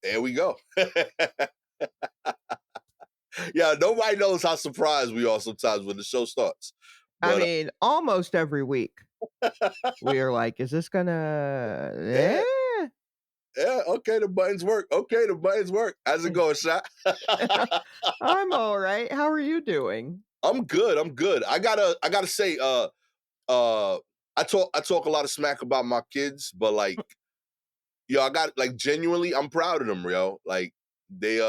There we go. Yeah, nobody knows how surprised we are sometimes when the show starts. I But mean, almost every week, we are like, "Is this gonna yeah, eh?" yeah, okay, the buttons work. Okay, the buttons work. How's it going, Shot? I'm alright, how are you doing? I'm good. I'm good. I gotta say, uh, I talk a lot of smack about my kids, but like, yo, I got like genuinely, I'm proud of them, yo. Like they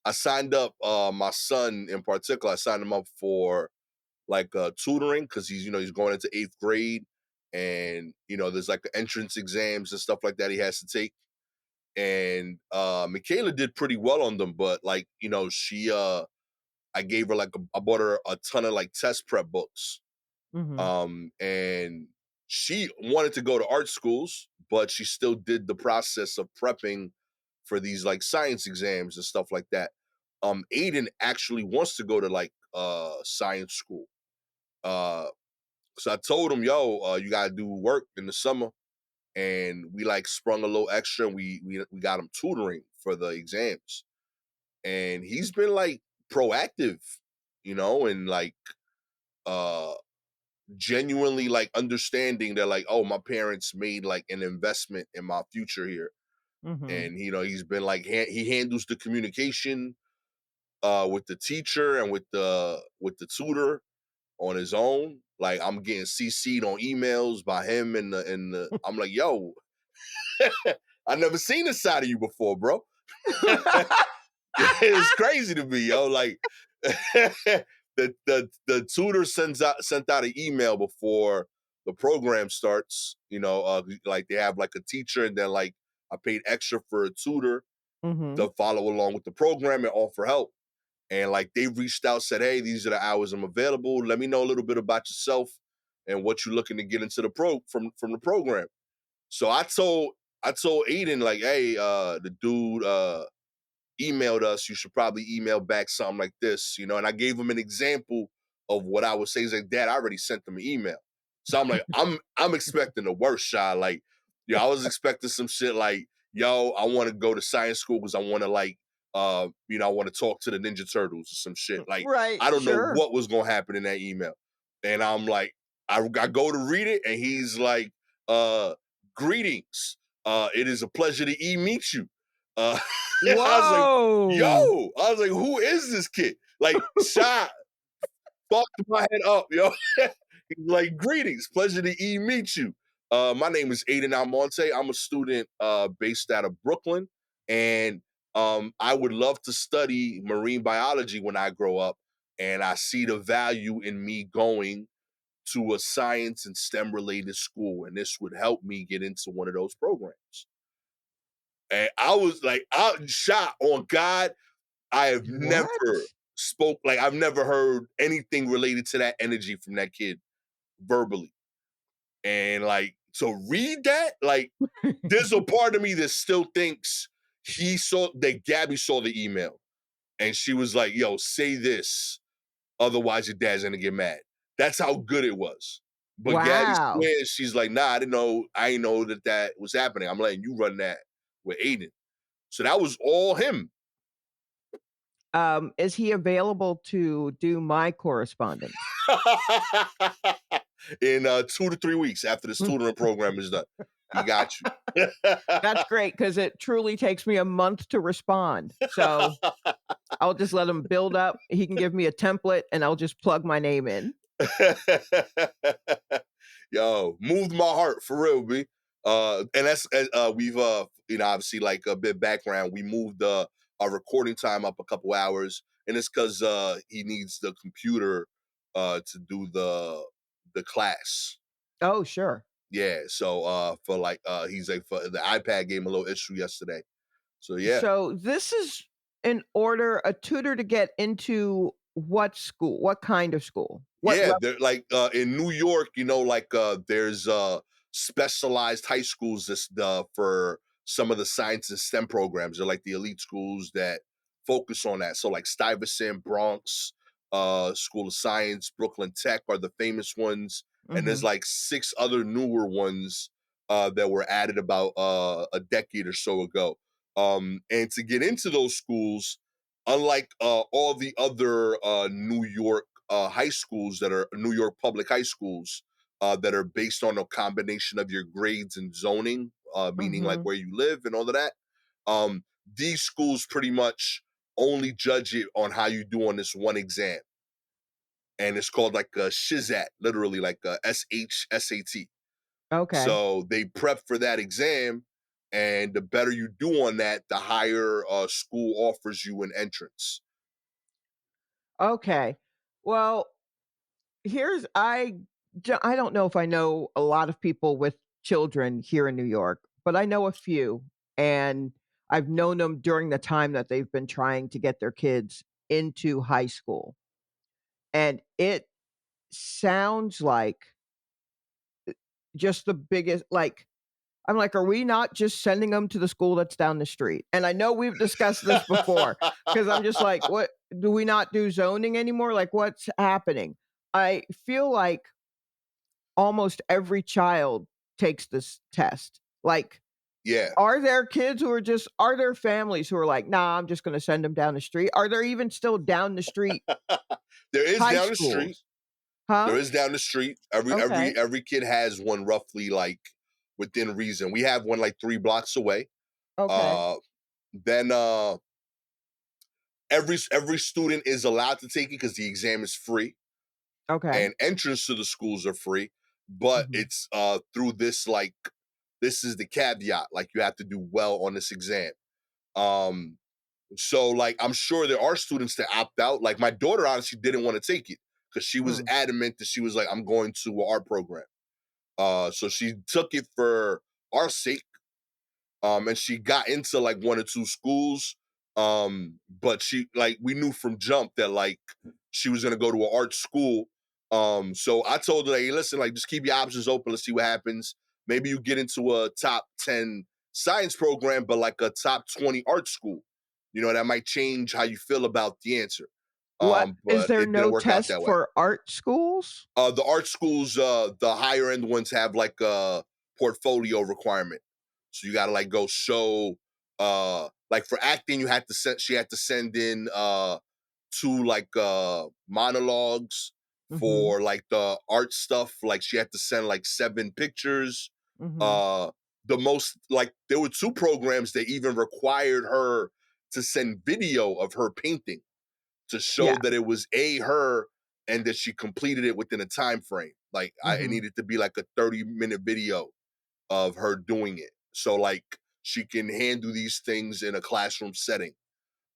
I signed up my son in particular, I signed him up for like tutoring because he's going into eighth grade, and there's like entrance exams and stuff like that he has to take. And Michaela did pretty well on them, but like, she I gave her like I bought her a ton of like test prep books. Mhm, And she wanted to go to art schools, but she still did the process of prepping for these like science exams and stuff like that. Aiden actually wants to go to like science school. Uh so I told him, yo, you gotta do work in the summer. And we like sprung a little extra, and we got him tutoring for the exams. And he's been like proactive, and like uh genuinely like understanding that, like, oh, my parents made like an investment in my future here. mhm. And he's been like he handles the communication with the teacher and with the tutor on his own. Like, I'm getting CC'd on emails by him, and I'm like, yo, I never seen this side of you before, bro. It's crazy to me, yo. Like, the tutor sent out an email before the program starts. Like they have like a teacher, and then like I paid extra for a tutor Mhm. to follow along with the program and offer help. And like they reached out, said, "Hey, these are the hours I'm available. Let me know a little bit about yourself and what you're looking to get into the from the program." So I told Aiden, like, "Hey, the dude emailed us, you should probably email back something like this." And I gave him an example of what I would say. He's like, "Dad, I already sent them an email." So I'm like, I'm expecting the worst shot. Like, I was expecting some shit like, yo, I want to go to science school because I want to like I want to talk to the Ninja Turtles or some shit. Like, Right, I don't know sure. what was gonna happen in that email. And I'm like, I go to read it, and he's like, greetings. It is a pleasure to meet you. Uh I was like, Whoa! yo, I was like, who is this kid? Like, shot, fucked my head up, yo. He's like, greetings, pleasure to meet you. My name is Aiden Almonte. I'm a student based out of Brooklyn, and I would love to study marine biology when I grow up. And I see the value in me going to a science and STEM related school, and this would help me get into one of those programs. And I was like, I shot on God. I have never What? I've never heard anything related to that energy from that kid verbally. And like, to read that, like, there's a part of me that still thinks that Gabby saw the email and she was like, yo, say this, otherwise your dad's gonna get mad. That's how good it was. But Gabby Wow. swears, she's like, nah, I didn't know that was happening. I'm letting you run that with Aiden. So that was all him. Is he available to do my correspondence? In 2 to 3 weeks after this tutoring program is done. He got you. That's great because it truly takes me a month to respond. So, I'll just let him build up. He can give me a template, and I'll just plug my name in. Yo, moved my heart for real, B. And that's we've obviously, like a bit background. We moved our recording time up a couple hours, and it's because he needs the computer to do the class. Oh, sure. Yeah, so for like he's like, for the iPad gave him a little issue yesterday. So yeah. So, this is in order a tutor to get into what school? What kind of school? What Yeah, level? they're like in New York, like there's specialized high schools that's for some of the science and STEM programs. They're like the elite schools that focus on that. So like Stuyvesant, Bronx, School of Science, Brooklyn Tech are the famous ones. And there's Mhm. like six other newer ones that were added about a decade or so ago. And to get into those schools, unlike all the other New York high schools that are New York public high schools that are based on a combination of your grades and zoning, meaning like Mhm. where you live and all of that, um, these schools pretty much only judge it on how you do on this one exam. And it's called like a shizat, literally like a SHSAT. Okay. So they prep for that exam, and the better you do on that, the higher school offers you an entrance. Okay. Well, here's I don't know if I know a lot of people with children here in New York, but I know a few, and I've known them during the time that they've been trying to get their kids into high school. And it sounds like just the biggest like I'm like, "Are we not just sending them to the school that's down the street?" And I know we've discussed this before because 'cause I'm just like, "What do we not do zoning anymore? Like, what's happening?" I feel like almost every child takes this test. Like, Yeah. are there families who are like, "Nah, I'm just gonna send them down the street?" Are there even still down the street There is high down the street. schools? Huh? There is down the street. Every every Okay. every kid has one roughly like within reason. We have one like 3 blocks away. Okay. Uh then every student is allowed to take it because the exam is free Okay. and entrance to the schools are free, but Mhm. it's through this like this is the caveat, like you have to do well on this exam. Um so like I'm sure there are students that opt out. Like my daughter honestly didn't want to take it because she was Mm. adamant that she was like, I'm going to an art program. So she took it for our sake, and she got into like one or two schools, but she like we knew from jump that like she was gonna go to an art school. So I told her, like, hey, listen, like just keep your options open, let's see what happens. Maybe you get into a top 10 science program, but like a top 20 art school, that might change how you feel about the answer. What is But there it didn't no work out test that way. for art schools? The art schools, the higher end ones have like a portfolio requirement. So you gotta like go show like for acting, she had to send in two like monologues. Mhm. For like the art stuff, like she had to send like 7 pictures. Mhm. Uh the most like there were two programs that even required her to send video of her painting to show Yeah. that it was her and that she completed it within a time frame. Like it Mhm. needed to be like a 30-minute video of her doing it. So like she can handle these things in a classroom setting.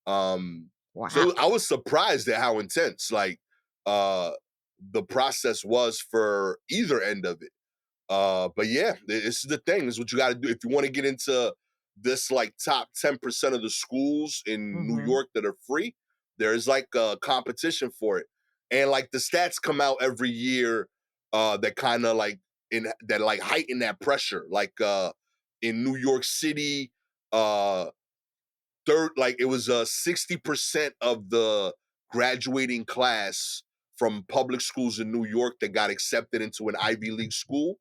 Um so I Wow. was surprised at how intense like uh the process was for either end of it. But yeah, this is the thing. This is what you got to do if you want to get into this like top 10% of the schools in New Mhm. York that are free. There's like a competition for it, and like the stats come out every year that kind of like in that like heighten that pressure. Like in New York City, uh third like it was 60% of the graduating class from public schools in New York that got accepted into an Ivy League school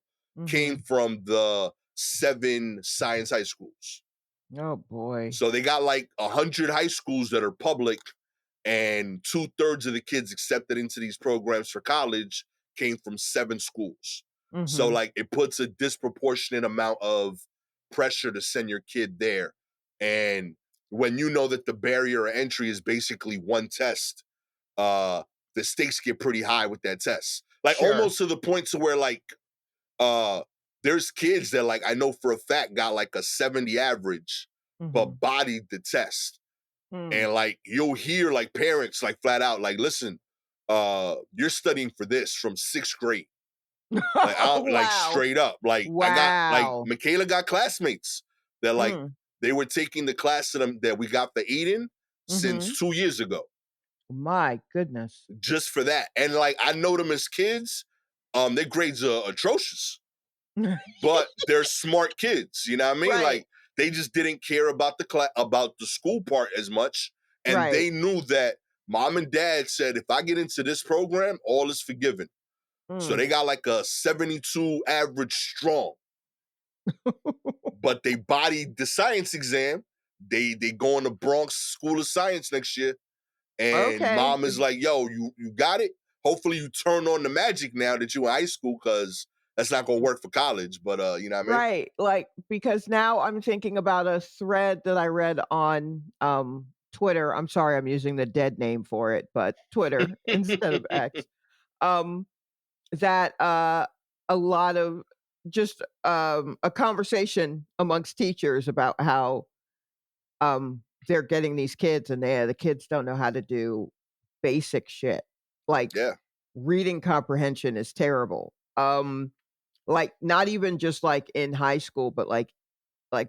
came Mhm. from the 7 science high schools. Oh boy. So they got like 100 high schools that are public, and 2/3 of the kids accepted into these programs for college came from 7 schools. So Mhm. like it puts a disproportionate amount of pressure to send your kid there. And when you know that the barrier of entry is basically one test, uh the stakes get pretty high with that test. Like Sure. almost to the point to where like uh there's kids that like I know for a fact got like a 70 average Mhm. but bodied the test. Mm. And like you'll hear like parents like flat out like, listen, you're studying for this from 6th grade. Like I don't, like Wow. straight up. Like I got like Wow. Michaela got classmates that like Mm. they were taking the class that we got for Aiden Mhm. since 2 years ago, My goodness. just for that. And like I know them as kids, their grades are atrocious, but they're smart kids. You know what I mean? Right. Like they just didn't care about about the school part as much, and Right. they knew that mom and dad said if I get into this program, all is forgiven. So Mm. they got like a 72 average strong, but they bodied the science exam. they going to Bronx School of Science next year, and Okay. mom is like, "Yo, you got it. Hopefully, you turn on the magic now that you in high school, because that's not gonna work for college." But you know what I mean? Right, like, because now I'm thinking about a thread that I read on, Twitter. I'm sorry, I'm using the dead name for it, but Twitter instead of X. Um, that, a lot of just, a conversation amongst teachers about how, they're getting these kids and the kids don't know how to do basic shit. Like, Yeah, reading comprehension is terrible. Like, not even just, like, in high school, but, like,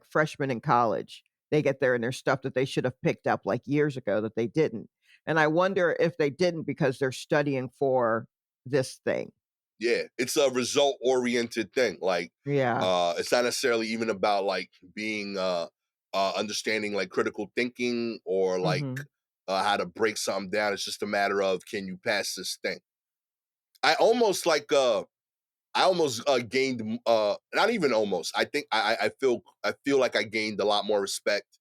freshmen in college. They get there and there's stuff that they should have picked up, like, years ago that they didn't. And I wonder if they didn't because they're studying for this thing. yeah. It's a result oriented thing. Like, Yeah. it's not necessarily even about like being understanding like critical thinking or like Mhm. how to break something down. It's just a matter of, can you pass this thing? I almost like I almost gained not even almost. I think I feel like I gained a lot more respect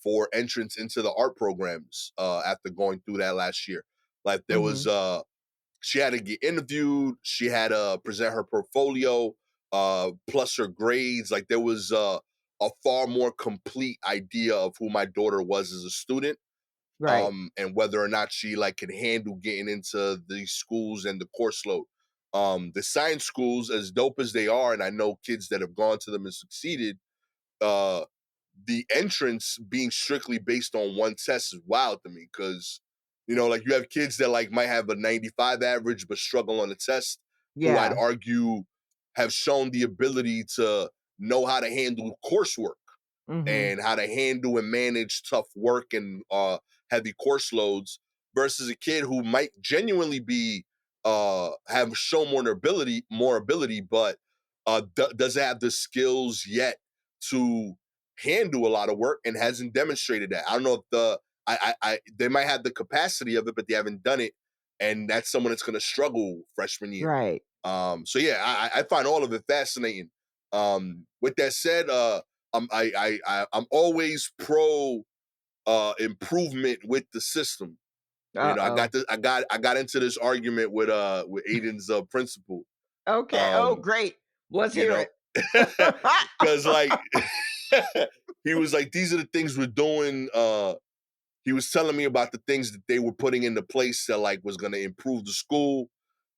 for entrance into the art programs after going through that last year. Like there was Mhm. she had to get interviewed, she had to present her portfolio plus her grades. Like there was a far more complete idea of who my daughter was as a student, Right. and whether or not she like could handle getting into these schools and the course load. The science schools, as dope as they are, and I know kids that have gone to them and succeeded, uh the entrance being strictly based on one test is wild to me, because like you have kids that like might have a 95 average but struggle on the test, who I'd Yeah. argue have shown the ability to know how to handle coursework Mhm. and how to handle and manage tough work and heavy course loads, versus a kid who might genuinely be have shown more ability, but doesn't have the skills yet to handle a lot of work and hasn't demonstrated that. I don't know if they might have the capacity of it, but they haven't done it, and that's someone that's going to struggle freshman year. Right. So yeah, I find all of it fascinating. With that said, I'm always pro improvement with the system. Uh-oh. I got into this argument with Aiden's principal. Okay. Oh, Um, great. Let's you hear know, it. because like he was like, these are the things we're doing. He was telling me about the things that they were putting into place that like was going to improve the school.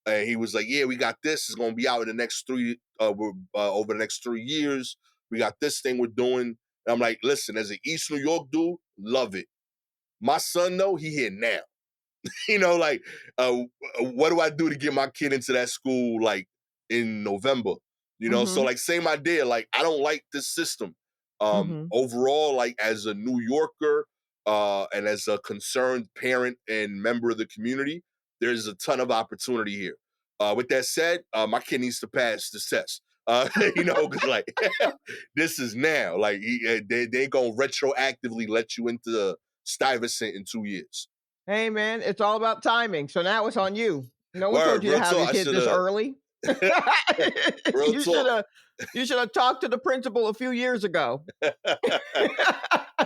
And he was like, "Yeah, we got this. It's gonna be out in the next over the next 3 years. We got this thing we're doing." And I'm like, "Listen, as an East New York dude, love it. My son, though, he here now. Like, what do I do to get my kid into that school like in November? So Mhm. like same idea. Like I don't like this system. Mhm. Overall, like as a New Yorker, and as a concerned parent and member of the community, there's a ton of opportunity here. With that said, my kid needs to pass this test. Because like this is now like they gonna retroactively let you into Stuyvesant in 2 years. Hey, man, it's all about timing, so now it's on you. No one told Word, you to real have talk. your I kid should this have early. real You talk. shoulda you shoulda talked to the principal a few years ago.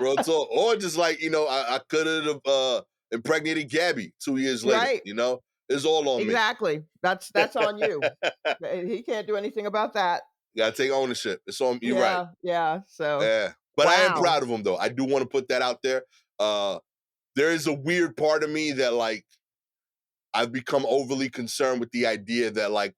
Real talk. Or just like, I could have impregnated Gabby 2 years later, Right, It's all on me. exactly. That's on you. He can't do anything about that. Gotta take ownership. It's on you, right. Yeah, yeah, so Yeah. But I am wow. proud of him though. I do want to put that out there. Uh there is a weird part of me that like I've become overly concerned with the idea that like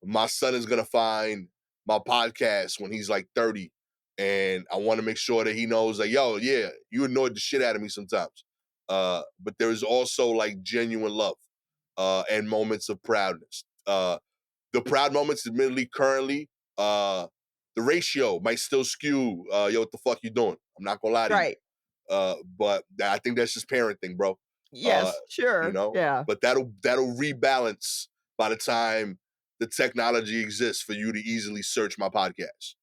my son is gonna find my podcast when he's like 30. And I want to make sure that he knows like, yo, yeah, you annoyed the shit out of me sometimes. But there is also like genuine love and moments of proudness. The proud moments, admittedly, currently, the ratio might still skew. Yo, what the fuck you doing? I'm not gonna lie to you. Right. But I think that's just parenting, bro. Uh, Yes, sure, yeah. but that'll rebalance by the time the technology exists for you to easily search my podcast.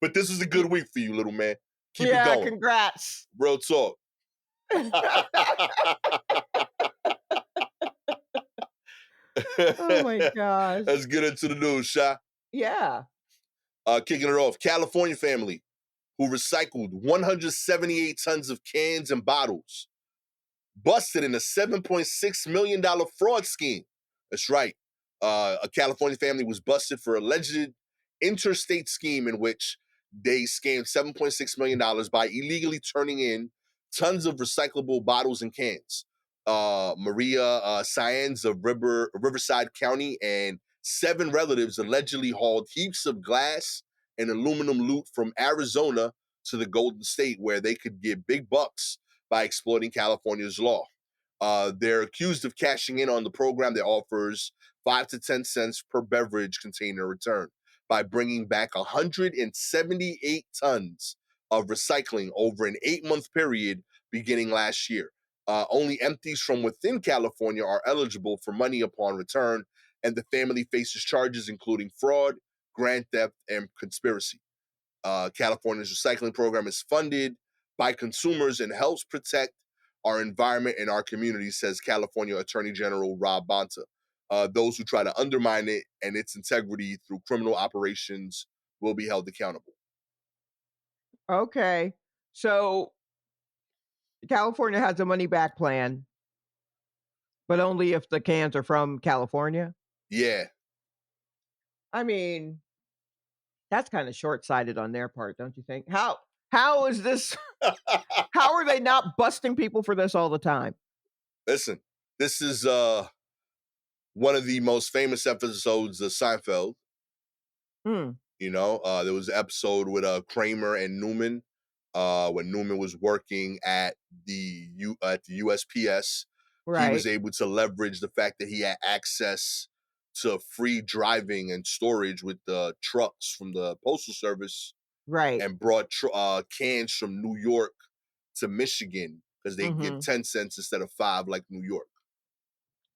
But this is a good Y week for you, little man. Keep it yeah, going. congrats. Real talk. Oh my gosh. Let's get into the news, Sha. Yeah. Kicking it off, California family who recycled 178 tons of cans and bottles, busted in a $7.6 million fraud scheme. That's right. A California family was busted for alleged interstate scheme in which they scammed $7.6 million by illegally turning in tons of recyclable bottles and cans. Maria Saenz of Riverside County and 7 relatives allegedly hauled heaps of glass and aluminum loot from Arizona to the Golden State, where they could get big bucks by exploiting California's law. They're accused of cashing in on the program that offers 5 to 10 cents per beverage container return by bringing back 178 tons of recycling over an 8-month period beginning last year. Only empties from within California are eligible for money upon return, and the family faces charges including fraud, grand theft, and conspiracy. California's recycling program is funded by consumers and helps protect our environment and our community, says California Attorney General Rob Bonta. Those who try to undermine it and its integrity through criminal operations will be held accountable. Okay. So California has a money back plan, but only if the cans are from California. Yeah. I mean, that's kind of short-sighted on their part, don't you think? How is this how are they not busting people for this all the time? Listen, this is one of the most famous episodes of Seinfeld. Hmm. There was an episode with Kramer and Newman when Newman was working at the USPS. He was Right. able to leverage the fact that he had access to free driving and storage with the trucks from the postal service, Right. and brought cans from New York to Michigan because they get Mhm. 10 cents instead of 5 like New York.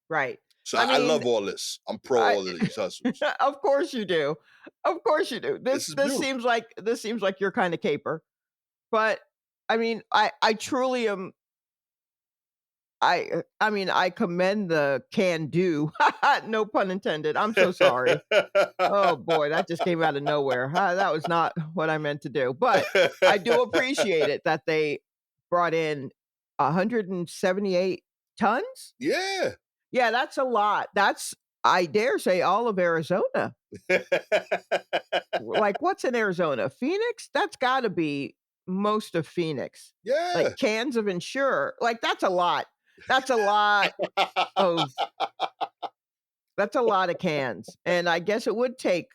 Right. So I I mean, love all this. I'm pro I all of these hustles. of course you do. Of course you do. This This is this beautiful. seems like this seems like your kind of caper. But I mean, I truly am I mean, I commend the can do. No pun intended. I'm so sorry. Oh boy, that just came out of nowhere. That was not what I meant to do. But I do appreciate it that they brought in 178 tons. Yeah. Yeah, that's a lot. That's, I dare say, all of Arizona. Like, what's in Arizona? Phoenix? That's gotta be most of Phoenix. Yeah. Like, cans of Ensure, like, that's a lot. That's a lot of that's a lot of cans, and I guess it would take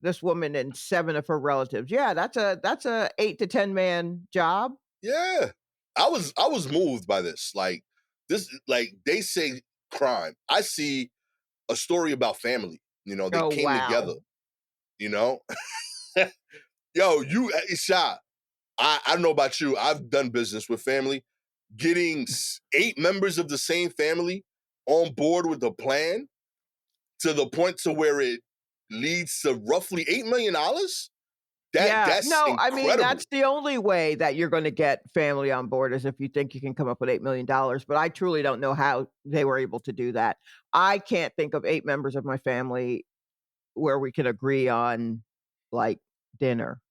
this woman and 7 of her relatives. Yeah, that's a 8 to 10 man job. Yeah. I was moved by this. Like they say crime. I see a story about family. They Oh, came together, wow. you know? Yo, Isha, I don't know about you. I've done business with family. Getting 8 members of the same family on board with a plan to the point to where it leads to roughly $8 million. Yeah, That's no, I mean, incredible. that's the only way that you're gonna get family on board is if you think you can come up with $8 million, but I truly don't know how they were able to do that. I can't think of 8 members of my family where we can agree on, like, dinner.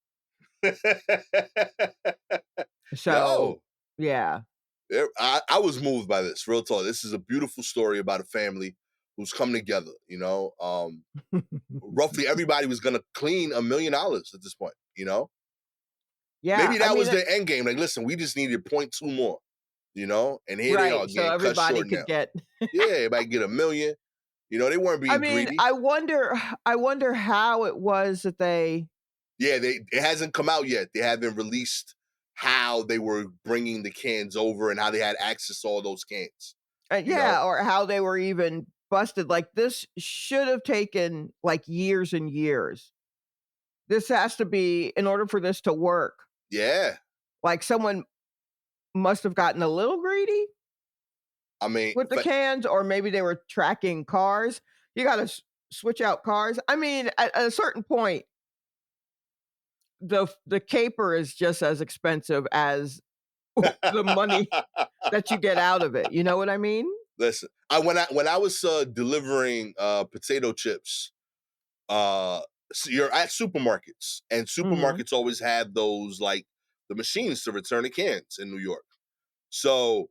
So, Yo, yeah. I was moved by this. Real talk. This is a beautiful story about a family who's come together. Roughly everybody was gonna clean $1 million at this point. Yeah, Maybe I that mean, was the end game. Like, listen, we just needed point 0.2 more. And here they are right, so getting cut everybody short could now. get Yeah, everybody get 1 million. They weren't I being mean, greedy. I wonder how it was that they Yeah, it hasn't come out yet. They haven't released how they were bringing the cans over and how they had access to all those cans. You know? yeah, or how they were even busted, like, this should have taken, like, years and years. This has to be in order for this to work, Yeah. like, someone must have gotten a little greedy I mean, with the cans, or maybe they were tracking cars. You gotta switch out cars. I mean, at a certain point, the caper is just as expensive as the money that you get out of it, you know what I mean? listen. I when I was delivering potato chips So you're at supermarkets, and Mhm. supermarkets always have those like the machines to return the cans in New York. So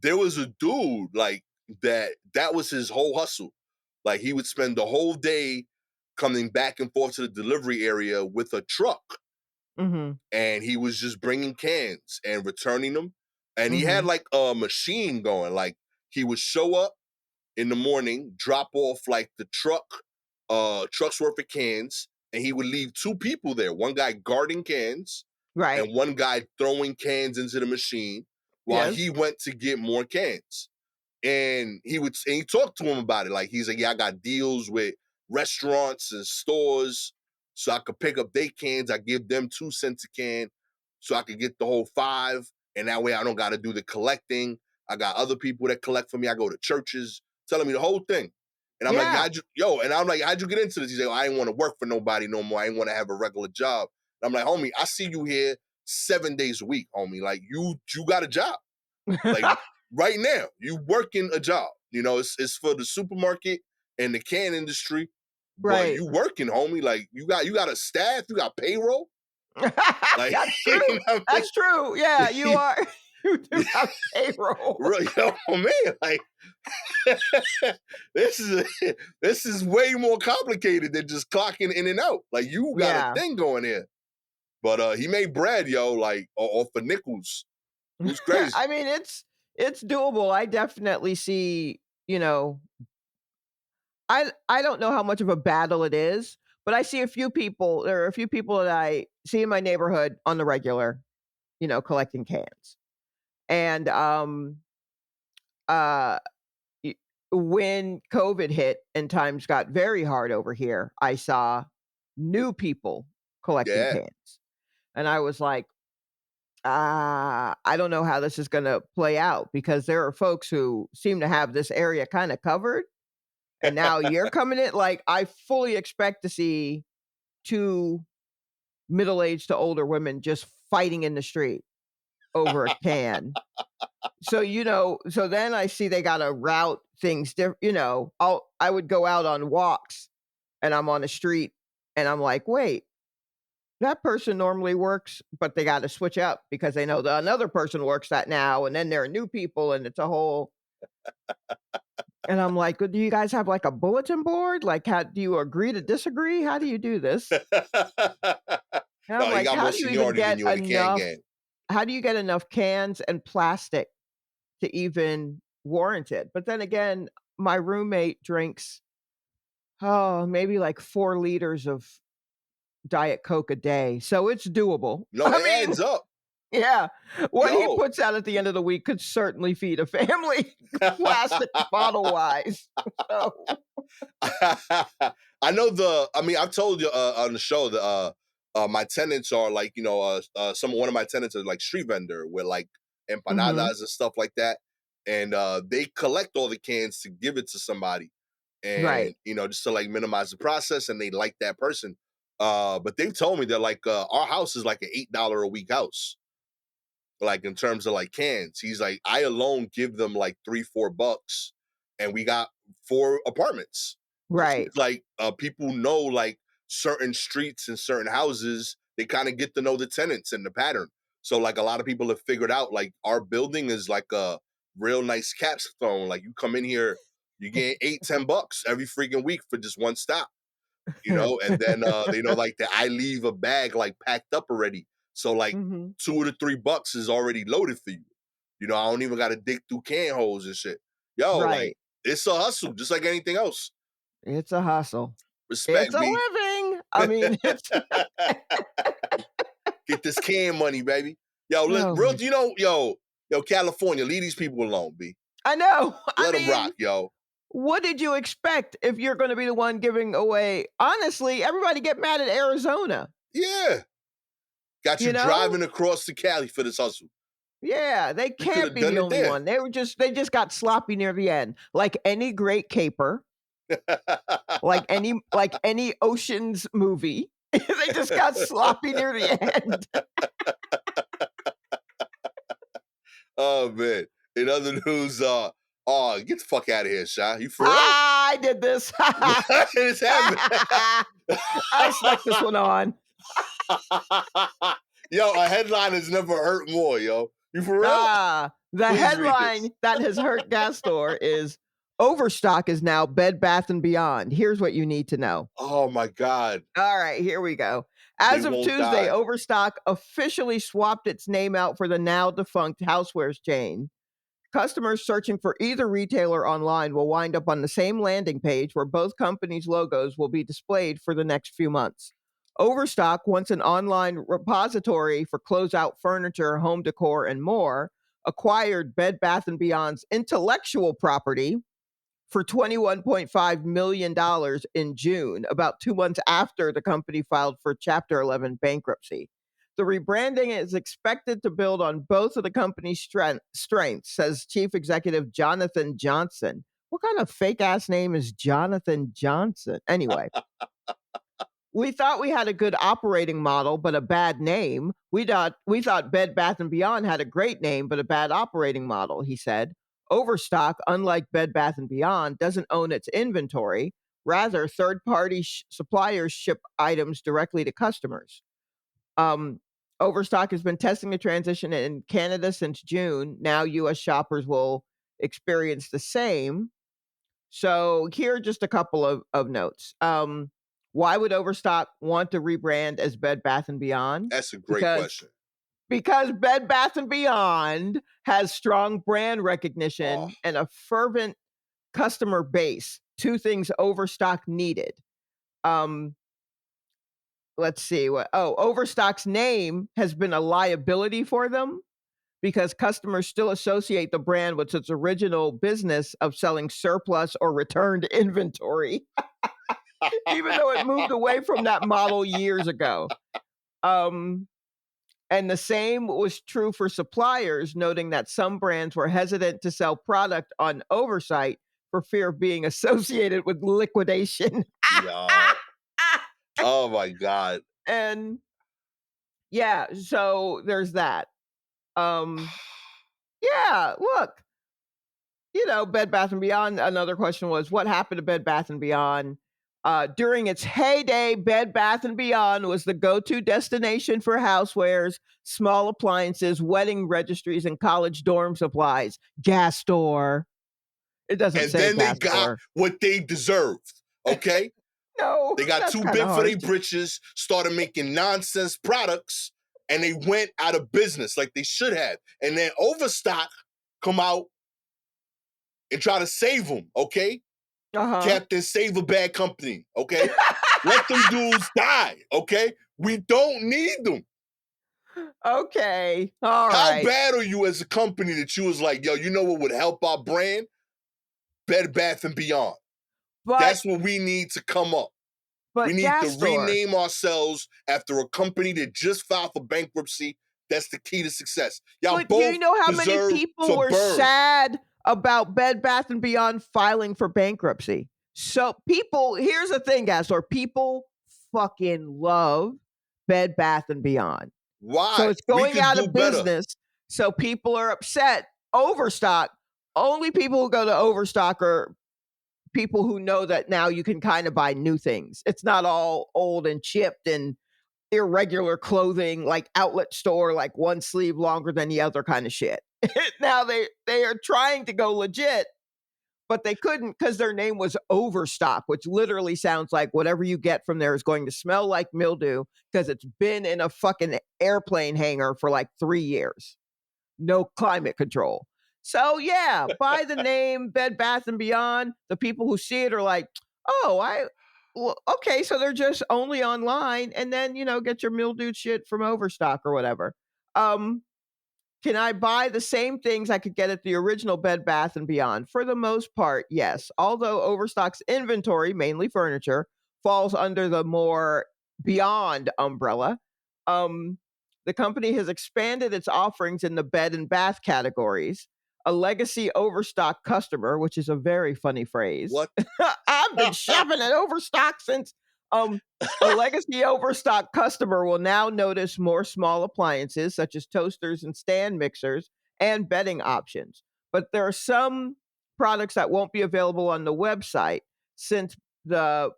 there was a dude like that was his whole hustle. Like he would spend the whole day coming back and forth to the delivery area with a truck, Mhm. and he was just bringing cans and returning them. And he had Mhm. like a machine going. Like he would show up in the morning, drop off like the truck's worth of cans, and he would leave two people there. One guy guarding cans Right. and one guy throwing cans into the machine while Yes. he went to get more cans. And he talked to him about it. Like he's like, yeah, I got deals with restaurants and stores, so I could pick up their cans. I give them 2 cents a can, so I could get the whole five, and that way I don't got to do the collecting. I got other people that collect for me. I go to churches, telling me the whole thing. And I'm like, yeah, Yeah. and I'm like, how'd you get into this? He's like, I didn't want to work for nobody no more. I didn't want to have a regular job. And I'm like, homie, I see you here 7 days a week, homie. Like you got a job. Like right now, you working a job. You know, it's for the supermarket and the can industry, but Right. you working, homie. Like you got a staff, you got payroll. Like That's you true. know what I That's true. Yeah, you mean? are you do have payroll. Really, yo, man, like this is this is way more complicated than just clocking in and out. Like you got a Yeah. thing going here. But he made bread, yo, like off for nickels. It was crazy. I mean, it's doable. I definitely see, I don't know how much of a battle it is, but I see a few people there are a few people that I see in my neighborhood on the regular, collecting cans. And uh y- when COVID hit and times got very hard over here, I saw new people collecting Yeah. cans. And I was like, I don't know how this is going to play out because there are folks who seem to have this area kind of covered. And now you're coming in. Like, I fully expect to see two middle aged to older women just fighting in the street over a can. So, so then I see they got to route things different. I would go out on walks and I'm on the street and I'm like, wait, that person normally works, but they got to switch up because they know that another person works that now. And then there are new people and it's a whole, and I'm like, do you guys have like a bulletin board? Like, how do you agree to disagree? How do you do this? And I'm No, he like, got more how do you even seniority than get you in the can enough? game. How do you get enough cans and plastic to even warrant it? But then again, my roommate drinks, oh, maybe like 4 liters of Diet Coke a day. So it's doable. No, I it mean, adds up. yeah, what he Yo. puts out at the end of the week could certainly feed a family, plastic bottle wise. So, I know I mean, I've told you on the show that my tenants are like, one of my tenants are like street vendor with like mhm, empanadas and stuff like that. And they collect all the cans to give it to somebody. right, And, just to like minimize the process, and they like that person. But they've told me that like our house is like an $8 a week house, like in terms of like cans. He's like, I alone give them like 3-4 bucks, and we got 4 apartments. right, Like people know like certain streets and certain houses, they kind of get to know the tenants and the pattern. So like a lot of people have figured out like our building is like a real nice capstone. Like you come in here, you get 8-10 bucks every freaking week for just one stop, and then they know like that I leave a bag like packed up already. So like mhm, 2 to 3 bucks is already loaded for you. I don't even gotta dig through can holes and shit. Yo, like right. it's a hustle, just like anything else. It's a hustle. It's Respect, a B. living. I mean, it's Get this can money, baby. Yo, oh real, my yo, California, leave these people alone, B. I know. I Let them rock, mean, yo. what did you expect if you're gonna be the one giving away honestly, everybody get mad at Arizona, Yeah. Got you you know? driving across the Cali for this hustle. Yeah, they We could can't have be the done it only there. one. They just got sloppy near the end. Like any great caper, like any Ocean's movie, they just got sloppy near the end. Oh man. In other news, oh, get the fuck out of here, Shy. You for real? I did this. What is happening? I snuck this one on. Yo, a headline has never hurt more, yo. You for real? The Please read this. headline that has hurt Gastor is Overstock is now Bed Bath and Beyond. Here's what you need to know. Oh my God. All right, here we go. They As of won't Tuesday, die. Overstock officially swapped its name out for the now defunct housewares chain. Customers searching for either retailer online will wind up on the same landing page where both companies' logos will be displayed for the next few months. Overstock, once an online repository for closeout furniture, home decor, and more, acquired Bed Bath & Beyond's intellectual property for $21.5 million in June, about 2 months after the company filed for Chapter 11 bankruptcy. The rebranding is expected to build on both of the company's strengths, says Chief Executive Jonathan Johnson. What kind of fake ass name is Jonathan Johnson? Anyway, we thought we had a good operating model, but a bad name. We thought Bed Bath and Beyond had a great name, but a bad operating model, he said. Overstock, unlike Bed Bath and Beyond, doesn't own its inventory. Rather, third-party suppliers ship items directly to customers. Um, Overstock has been testing the transition in Canada since June. Now, U.S. shoppers will experience the same. So here are just a couple of notes. Why would Overstock want to rebrand as Bed Bath and Beyond? That's a great Because question. because Bed Bath and Beyond has strong brand Oh, recognition and a fervent customer base. Two things Overstock needed. Um, let's see what. Oh, Overstock's name has been a liability for them because customers still associate the brand with its original business of selling surplus or returned inventory, even though it moved away from that model years ago. Um, and the same was true for suppliers, noting that some brands were hesitant to sell product on oversight for fear of being associated with liquidation. yo. Oh my God. And yeah, so there's that. Um, yeah, look, Bed Bath and Beyond. Another question was, what happened to Bed Bath and Beyond? During its heyday, Bed Bath and Beyond was the go-to destination for housewares, small appliances, wedding registries, and college dorm supplies. Gastor. It doesn't And say then they got Gastor. what they deserved. Okay? No, They got that's too kind of big for their harsh. britches, started making nonsense products, and they went out of business like they should have. And then Overstock come out and try to save them, okay? Uh huh. Captain Save a Bad Company, okay? Let them dudes die, okay? We don't need them. Okay. All How right. bad are you as a company that you was like, yo, you know what would help our brand? Bed Bath and Beyond. But That's what we need to come up. We but need to Gastor. rename ourselves after a company that just filed for bankruptcy. That's the key to success. Y'all But do you both know how many deserve people to were burn. sad about Bed Bath and Beyond filing for bankruptcy? So people, here's the thing, guys, or people fucking love Bed Bath and Beyond. So Why? it's We going could out do of better. business. So people are upset. Overstock. Only people who go to Overstock are people who know that now you can kind of buy new things. It's not all old and chipped and irregular clothing like outlet store, like one sleeve longer than the other kind of shit. Now they are trying to go legit, but they couldn't because their name was Overstock, which literally sounds like whatever you get from there is going to smell like mildew because it's been in a fucking airplane hangar for like 3 years. No climate control. So yeah, by the name Bed Bath and Beyond, the people who see it are like, oh, well, okay, so they're just only online, and then get your mildewed shit from Overstock or whatever. Um, can I buy the same things I could get at the original Bed Bath and Beyond? For the most part, yes. Although Overstock's inventory, mainly furniture, falls under the more Beyond umbrella. Um, the company has expanded its offerings in the bed and bath categories. A legacy Overstock customer, which is a very funny phrase. What? I've been shopping at Overstock since um a legacy Overstock customer will now notice more small appliances such as toasters and stand mixers and bedding options. But there are some products that won't be available on the website since the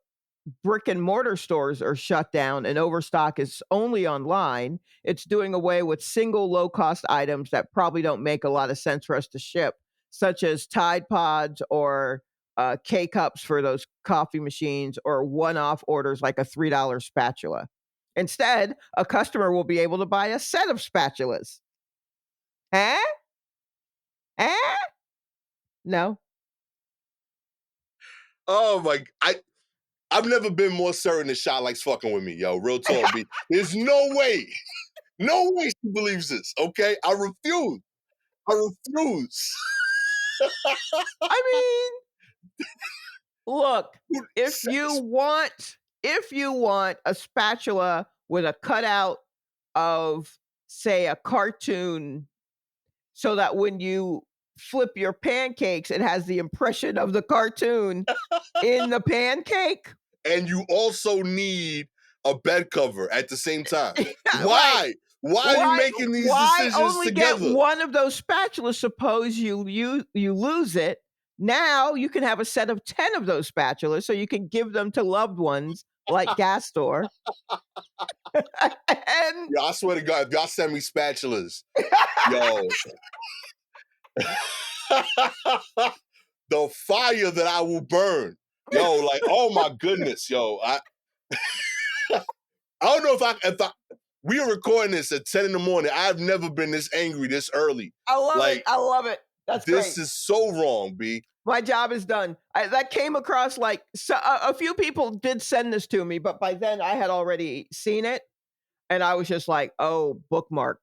brick and mortar stores are shut down and overstock is only online, it's doing away with single low cost items that probably don't make a lot of sense for us to ship, such as Tide Pods or K cups for those coffee machines or one off orders like a $3 spatula. Instead, a customer will be able to buy a set of spatulas. Huh? Huh? No. Oh my! I've never been more certain that Shot likes fucking with me, yo. Real talk, B. There's no way, no way she believes this. Okay, I refuse. I refuse. I mean, look, Dude, if you want a spatula with a cutout of, say, a cartoon so that when you flip your pancakes, it has the impression of the cartoon in the pancake. and you also need a bed cover at the same time. Right. Why? Why are you Why making these why decisions only get together? one of those spatulas? Suppose you lose it. Now you can have a set of 10 of those spatulas so you can give them to loved ones like Gastor. And Yo, I swear to God, if y'all send me spatulas, yo, the fire that I will burn, yo, like, oh my goodness, yo, I don't know if I we are recording this at 10 in the morning. I've never been this angry this early. I love it. Like, I love it. That's this great. is so wrong, B. My job is done. That came across like a few people did send this to me, but by then I had already seen it, and I was just like, "Oh, bookmark.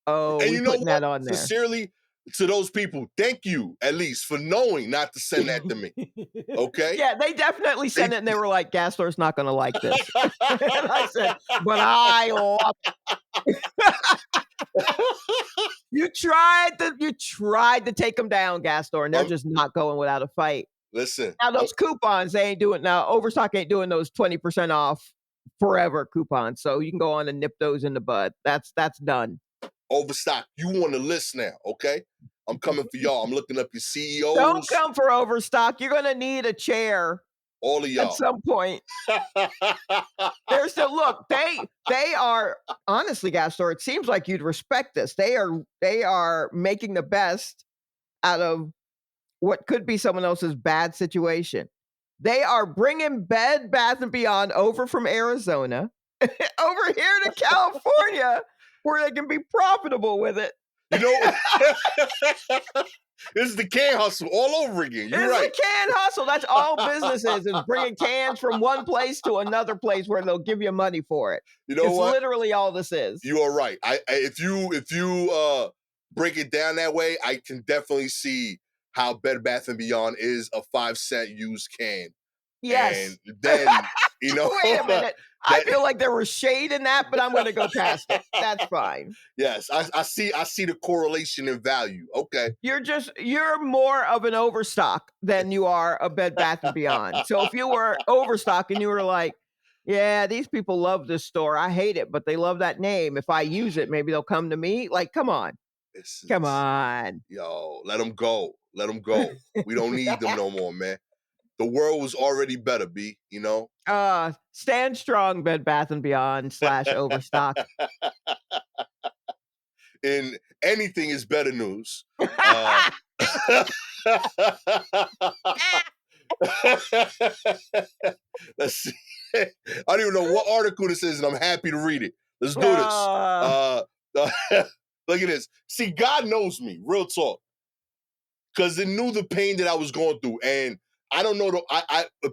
Oh, And we you know putting what? that on there." Sincerely, to those people, thank you at least for knowing not to send that to me. Okay? Yeah, they definitely They sent it, and they were like, "Gastor's not gonna like this." And I said, "But I love." You tried to take them down, Gastor, and they're um, just not going without a fight. listen, Now those coupons, they ain't doing now. Overstock ain't doing those 20% off forever coupons, so you can go on and nip those in the bud. That's done. Overstock. You on the list now, okay? I'm coming for y'all. I'm looking up your Don't CEOs, come for Overstock. You're gonna need a chair all of at y'all. some point. They're still look, they are honestly, Gastor, it seems like you'd respect this. They are making the best out of what could be someone else's bad situation. They are bringing Bed Bath and Beyond over from Arizona over here to California where they can be profitable with it. You know, this is the can hustle all over again. You're It's right. a can hustle. That's all business is bringing cans from one place to another place where they'll give you money for it. You know It's what? literally all this is. You are right. If you break it down that way, I can definitely see how Bed Bath and Beyond is a 5 cent used can. Yes. And then, you know, Wait a minute. I that feel like there was shade in that, but I'm going to go past it. That's fine. yes, I see the correlation in value. Okay. You're more of an overstock than you are a Bed Bath and Beyond. So if you were overstock and you were like, yeah, these people love this store. I hate it, but they love that name. If I use it, maybe they'll come to me. Like, come on. This Come is on. yo, let them go. Let them go. We don't need them no more, man. The world was already better, B, you know? Stand strong, Bed Bath and Beyond / Overstock. In anything is better news. Uh Let's see. I don't even know what article this is, and I'm happy to read it. Let's do this. Uh, Look at this. See, God knows me, real talk, because it knew the pain that I was going through. And I don't know,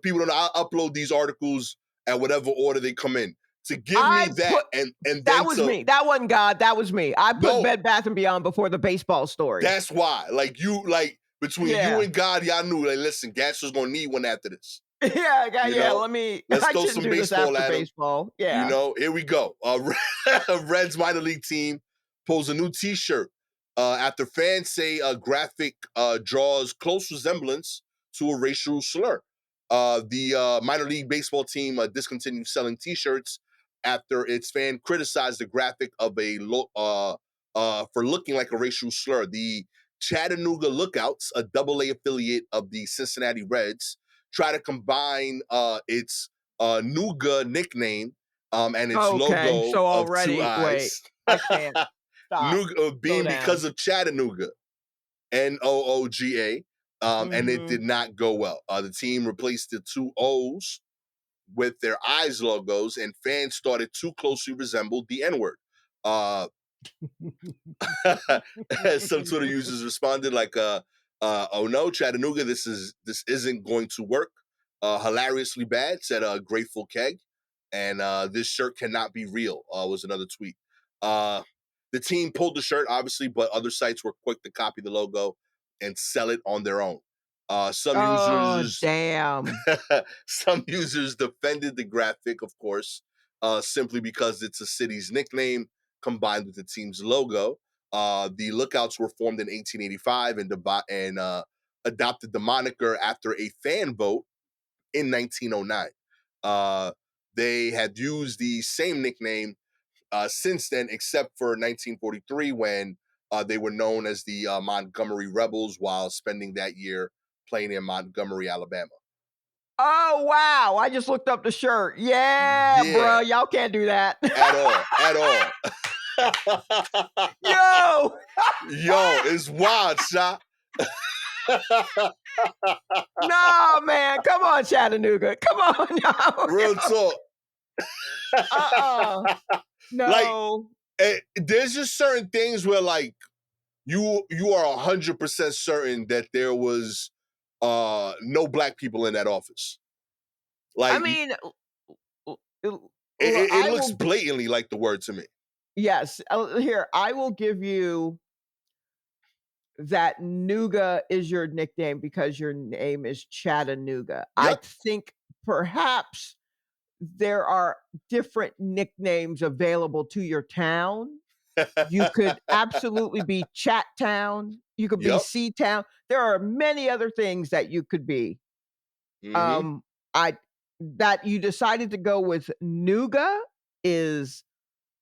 people don't know, I upload these articles at whatever order they come in. To give me I that put and that then was to me. That wasn't God. That was me. I put no, Bed Bath and Beyond before the baseball story. that's why. Like between you Yeah. and God, y'all knew, like, listen, Gastor's gonna need one after this. Yeah, You yeah. know, Let me. let's I throw shouldn't some do this baseball after at him. baseball. You Yeah. know, here we go. Reds minor league team pulls a new T-shirt after fans say a graphic draws close resemblance to a racial slur. The minor league baseball team discontinued selling T-shirts after its fan criticized the graphic of for looking like a racial slur. The Chattanooga Lookouts, a Double-A affiliate of the Cincinnati Reds, try to combine its Nuga nickname, and its Okay, logo so of two already wait, eyes. I can't. Stop. Nuga Slow being because down. of Chattanooga, Nooga, and it did Mhm. not go well. The team replaced the two O's with their eyes logos, and fans started to closely resemble the N word. Uh, some Twitter users responded like, "Oh no, Chattanooga, this isn't going to work." Hilariously bad, said Grateful Keg, and this shirt cannot be real. Was another tweet. Uh, the team pulled the shirt, obviously, but other sites were quick to copy the logo and sell it on their own. Some Oh, users damn. Some users defended the graphic, of course, simply because it's a city's nickname combined with the team's logo. The Lookouts were formed in 1885 and adopted the moniker after a fan vote in 1909. Uh, they had used the same nickname since then, except for 1943 when they were known as the Montgomery Rebels while spending that year playing in Montgomery, Alabama. Oh, wow, I just looked up the shirt. Yeah, Yeah, bruh, y'all can't do that. at all, at all. Yo! Yo, it's wild, shot. No, man, come on, Chattanooga. Come on, no, Real yo. talk. Uh-uh. Like, No. there's just certain things where like you are 100% certain that there was no black people in that office. I Like mean, it I looks will blatantly like the word to me. yes, here, I will give you that Nuga is your nickname because your name is Chattanooga. I Yep. think perhaps there are different nicknames available to your town. You could absolutely be Chat Town, you could be Yep. C Town. There are many other things that you could be. Hmm. Um, I that you decided to go with Nuga is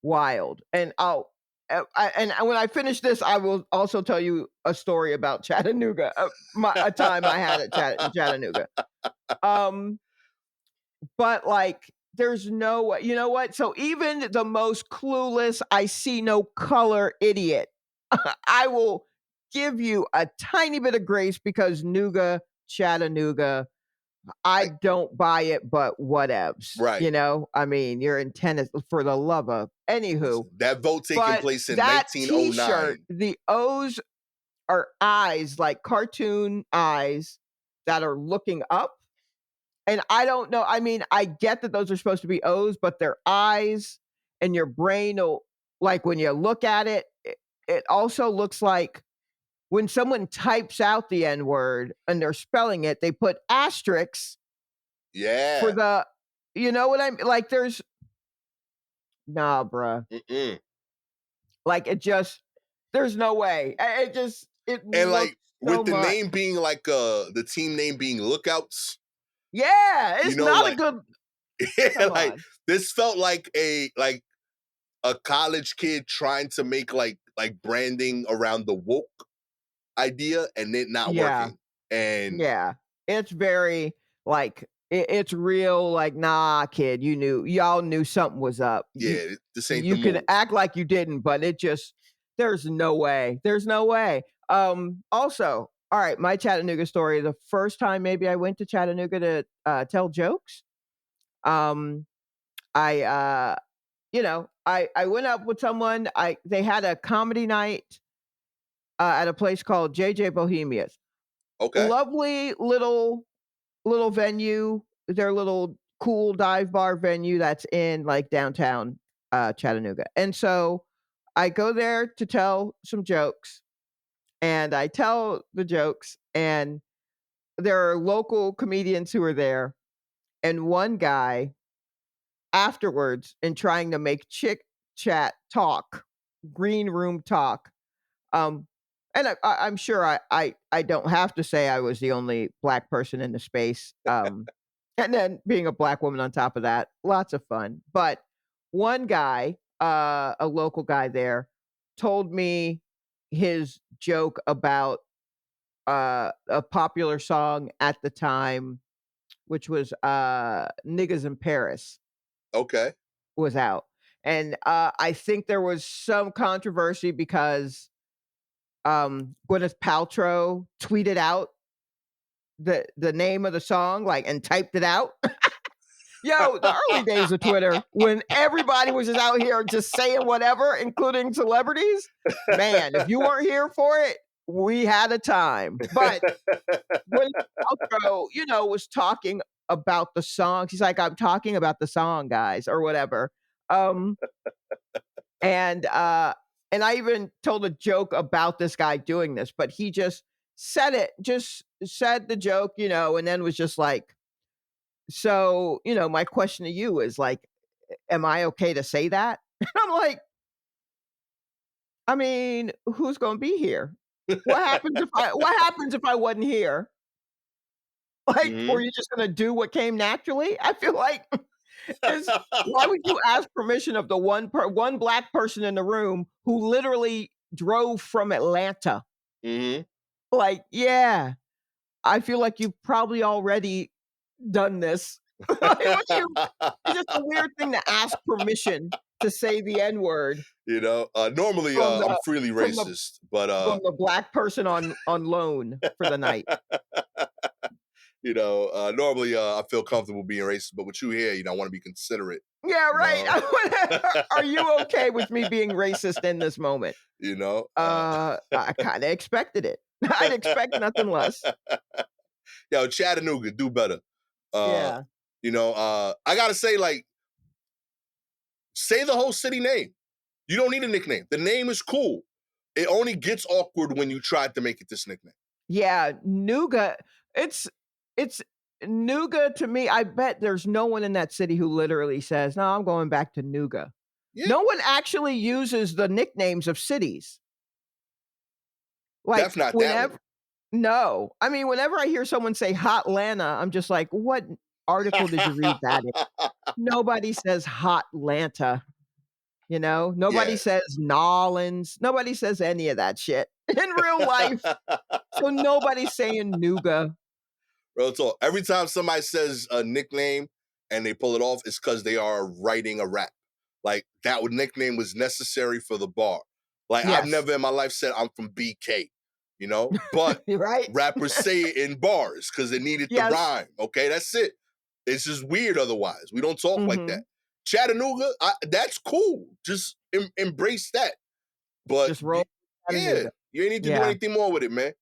wild, and and when I finish this, I will also tell you a story about Chattanooga, a time I had at Chattanooga. Um, but, like, there's no way you know what? So even the most clueless, I see no color idiot, I will give you a tiny bit of grace because Nuga, Chattanooga, I Like, don't buy it, but whatevs, right. you know? I mean, you're in tennis for the love of anywho, Listen, that vote taking but place in that T-shirt, 1909. the O's are eyes, like cartoon eyes that are looking up, and I don't know, I mean, I get that those are supposed to be O's, but they're eyes, and your brain will like, when you look at it, it also looks like when someone types out the N word and they're spelling it, they put asterisks for Yeah. the you know what I'm like, there's nah, bruh. Mm-mm. Like, it just there's no way. It just it And looks like so with the much name being like the team name being Lookouts, yeah, you it's know, not a like good come like on. this felt like a college kid trying to make like branding around the woke idea and it not Yeah, working. And yeah. It's very, like, it's real, like, "Nah, kid, y'all knew something was up. yeah, this ain't the You can move. act like you didn't, but it just there's no way. There's no way." Also, all right, my Chattanooga story, the first time maybe I went to Chattanooga to, tell jokes, um, I, I went up with someone, I they had a comedy night, at a place called JJ Bohemia's. Okay. Lovely little venue, their little cool dive bar venue that's in, like, downtown, Chattanooga, and so, I go there to tell some jokes, and I tell the jokes, and there are local comedians who are there, and one guy afterwards, in trying to make chick chat talk, green room talk, um, and I'm sure I don't have to say I was the only black person in the space, and then being a black woman on top of that, lots of fun. But one guy, a local guy there, told me his joke about a popular song at the time. which was Niggas in Paris Okay. was out. And I think there was some controversy because Gwyneth Paltrow tweeted out the name of the song, like, and typed it out. Yo, the early days of Twitter when everybody was just out here just saying whatever, including celebrities. Man, if you weren't here for it, we had a time. But when Paltrow, was talking about the song, she's like, "I'm talking about the song, guys," or whatever. Um, and I even told a joke about this guy doing this, but he just said the joke, and then was just like, "So, my question to you is like, am I okay to say that?" And I'm like, "I mean, who's gonna be here? What happens if I wasn't here? Like, were Mhm. you just gonna do what came naturally?" I feel like is why would you ask permission of the one black person in the room who literally drove from Atlanta? Mhm. Like, yeah, I feel like you've probably already done this. Like, what you it's just a weird thing to ask permission to say the N word Normally, from I'm the freely from the racist, but from the black person on loan for the night. normally, I feel comfortable being racist, but with you here, I want to be considerate. Yeah, You right. know, Are you okay with me being racist in this moment? you know. I kinda expected it. I'd expect nothing less. Yo, Chattanooga, do better. Uh, Yeah. I gotta say, like, say the whole city name. You don't need a nickname. The name is cool. It only gets awkward when you tried to make it this nickname. Yeah, nougat. It's nougat to me. I bet there's no one in that city who literally says, "No, I'm going back to nougat." Yeah, No one actually uses the nicknames of cities. Like, definitely not that one. whenever no. I mean, whenever I hear someone say "Hotlanta," I'm just like, "What article did you read that in?" Nobody says "Hotlanta," Nobody Yeah. says "Nollins." Nobody says any of that shit in real life. So nobody's saying "Nougat." Real talk. Every time somebody says a nickname and they pull it off, it's because they are writing a rap. Like that nickname was necessary for the bar. Like I've Yes. never in my life said I'm from BK, but You're right. rappers say it in bars because they needed the Yes. rhyme. Okay, that's it. It's just weird otherwise. We don't talk like that. Mhm. Chattanooga, that's cool. Just embrace that. But Just roll yeah, Chattanooga. you ain't need to do Yeah, anything more with it, man.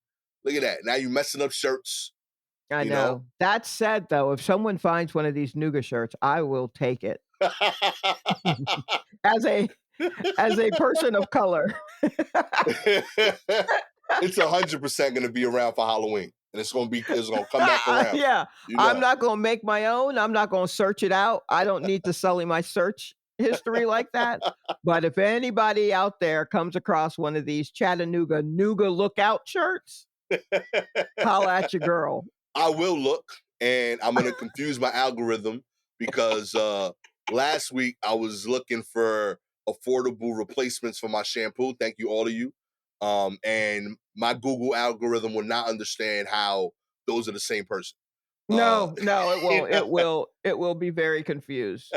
Look at that. Now you messing up shirts, I you know. know. That said, though, if someone finds one of these Nougat shirts, I will take it. As a person of color. It's 100% gonna be around for Halloween, and it's gonna come back around. Yeah, You I'm know. not gonna make my own, I'm not gonna search it out, I don't need to sully my search history like that, but if anybody out there comes across one of these Chattanooga Nougat Lookout shirts, holla at your girl. I will look, and I'm gonna confuse my algorithm because last week I was looking for affordable replacements for my shampoo. Thank you, all of you. And my Google algorithm will not understand how those are the same person. Uh, No, no, it you won't, know, it will be very confused.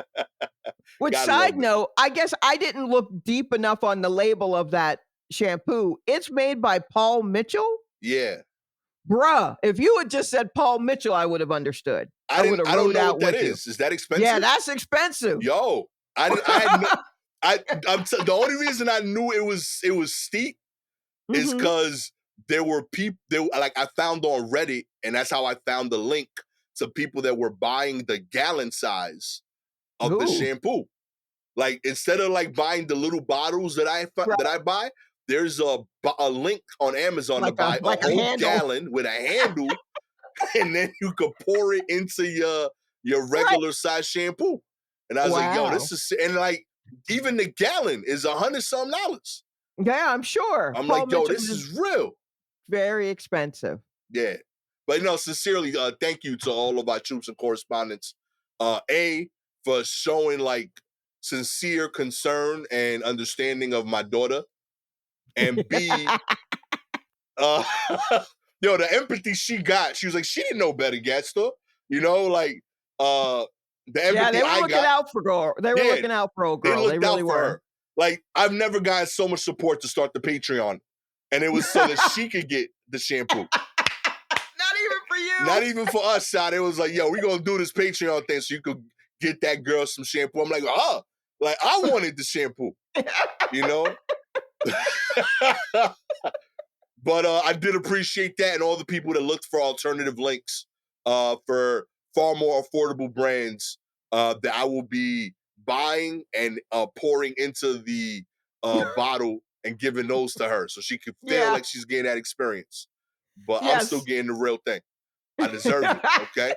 Which, gotta side love it. note, I guess I didn't look deep enough on the label of that shampoo. It's made by Paul Mitchell? Yeah, Bruh, if you had just said Paul Mitchell, I would have understood. I I would didn't. have I don't rode know what out that with you. is. Is that Yeah, expensive? that's expensive. Yo, I didn't. I had no. The only reason I knew it was steep is Mhm. because there were people. Like I found on Reddit, and that's how I found the link to people that were buying the gallon size of the Ooh, shampoo. Like instead of like buying the little bottles that right, I buy, there's a link on Amazon to like a buy a like a whole handle. gallon with a handle, and then you could pour it into your Right. regular size shampoo. And I was like, yo, Wow. this is and like even the gallon is 100 some dollars. Yeah, I'm sure. I'm Paul like, yo, Mitchell this is is real. very expensive. Yeah. But sincerely, thank you to all of our troops and correspondents. A, for showing like sincere concern and understanding of my daughter. And B, uh, yo, the empathy she got, she was like, she didn't know better, Gastor. Like, uh, the Yeah, empathy they were I looking got, out for girl they were yeah, looking out for old they girl, they looked out really for were. her. Like, I've never gotten so much support to start the Patreon, and it was so that she could get the shampoo. Not even for Not you. even for us, shot. It was like, yo, we gonna do this Patreon thing so you could get that girl some shampoo. I'm like, like I wanted the shampoo, you know. But I did appreciate that, and all the people that looked for alternative links for far more affordable brands that I will be buying and pouring into the bottle and giving those to her so she could feel Yeah. like she's getting that experience. But I'm still Yes. getting the real thing. I deserve it. Okay.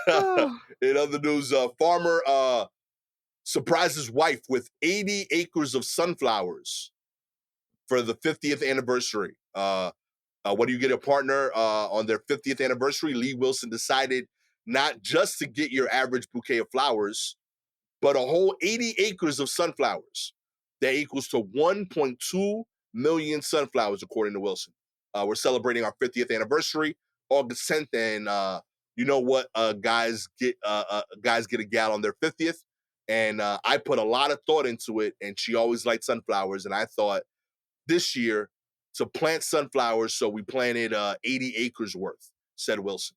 Oh, In other news, farmer surprises wife with 80 acres of sunflowers for the 50th anniversary. What do you get a partner on their 50th anniversary? Lee Wilson decided not just to get your average bouquet of flowers, but a whole 80 acres of sunflowers. That equals to 1.2 million sunflowers, according to Wilson. We're celebrating our 50th anniversary, August 10th, and you know what? Guys get a gal on their 50th, and I put a lot of thought into it. And she always liked sunflowers, and I thought this year to plant sunflowers, so we planted 80 acres worth, said Wilson.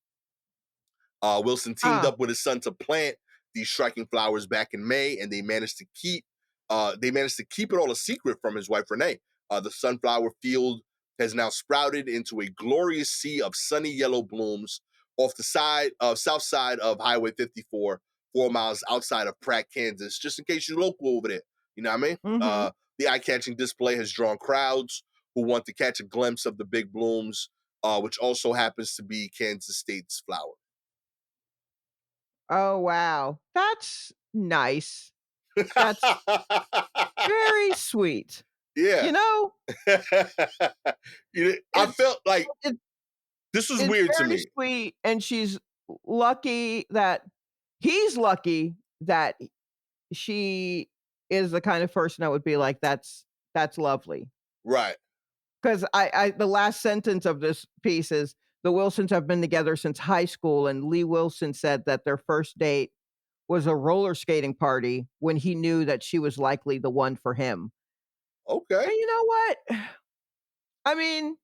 Wilson teamed ah, up with his son to plant these striking flowers back in May, and they managed to keep it all a secret from his wife Renee. The sunflower field has now sprouted into a glorious sea of sunny yellow blooms off the south side of Highway 54, 4 miles outside of Pratt, Kansas. Just in case you're local over there, you know what I mean. mhm. The eye-catching display has drawn crowds who want to catch a glimpse of the big blooms, which also happens to be Kansas State's flower. Oh, wow. That's nice. That's very sweet. Yeah. You know, I it's felt like it this was it's weird to very me. sweet, and she's lucky that he's lucky that she is the kind of person that would be like, "That's lovely." Right. 'Cause the last sentence of this piece is, "The Wilsons have been together since high school, and Lee Wilson said that their first date was a roller skating party when he knew that she was likely the one for him." Okay. And you know what? I mean,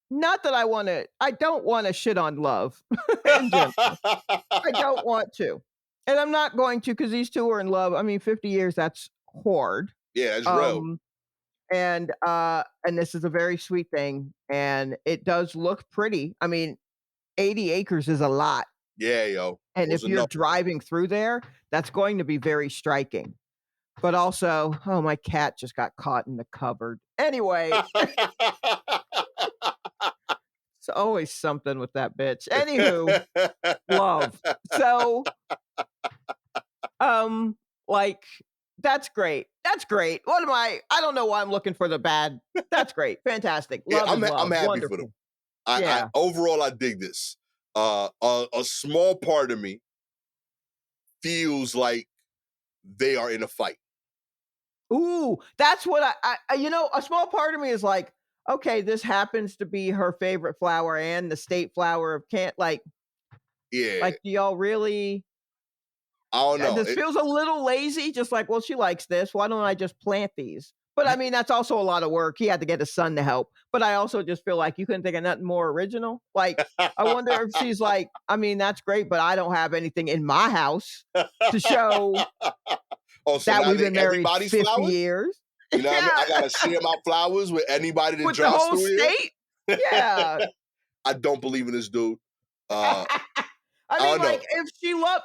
not that I don't wanna shit on love in general. I don't want to. And I'm not going to because these 2 are in love. I mean, 50 years, that's hard. Yeah, that's real. Um, and this is a very sweet thing, and it does look pretty. I mean, 80 acres is a lot, Yeah, yo. and Those if are you're numbers. driving through there, that's going to be very striking. But also, oh, my cat just got caught in the cupboard. Anyway, it's always something with that bitch. Anywho, love. So, um, like, that's great. That's great. What am I don't know why I'm looking for the bad. That's great. Fantastic. Yeah, Love is I'm love. happy for them. Wonderful. I Yeah. overall I dig this. A small part of me feels like they are in a fight. Ooh, that's what a small part of me is like, okay, this happens to be her favorite flower and the state flower of can't Yeah. do y'all really I don't know. this feels a little lazy, just like, well, she likes this. Why don't I just plant these? But I mean, that's also a lot of work. He had to get his son to help. But I also just feel like you couldn't think of nothing more original. Like, I wonder if she's like, I mean, that's great, but I don't have anything in my house to show Oh, so that now we've they been married everybody's 50 flowers? years. You know what I mean? I Yeah. gotta share my flowers with anybody that With the drives whole through here. state? Yeah. I don't believe in this dude. Uh, I I mean, don't like, know.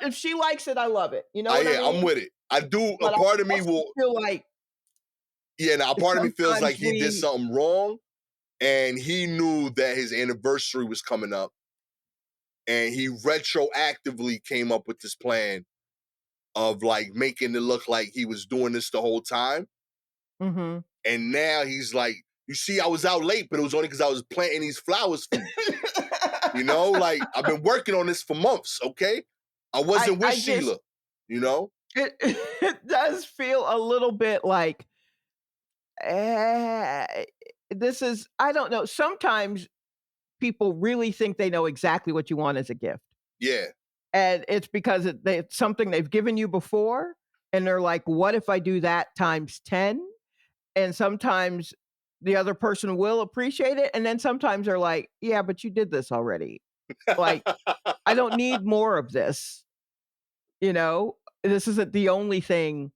if she likes it, I love it. You know I what I Yeah, I'm mean? with it. I do. A But I part of me also will. feel like Yeah, now a part of me feels like sometimes he did something wrong, and he knew that his anniversary was coming up, and he retroactively came up with this plan of like making it look like he was doing this the whole time. Mhm. And now he's like, you see, I was out late, but it was only because I was planting these flowers for you. Like I've been working on this for months, okay? I wasn't with I just Sheila, you know? it does feel a little bit like, eh, this is I don't know, sometimes people really think they know exactly what you want as a gift. Yeah. And it's because it's something they've given you before, and they're like, "What if I do that times 10?" And sometimes the other person will appreciate it, and then sometimes they're like, "Yeah, but you did this already. Like, I don't need more of this, you know? This isn't the only thing."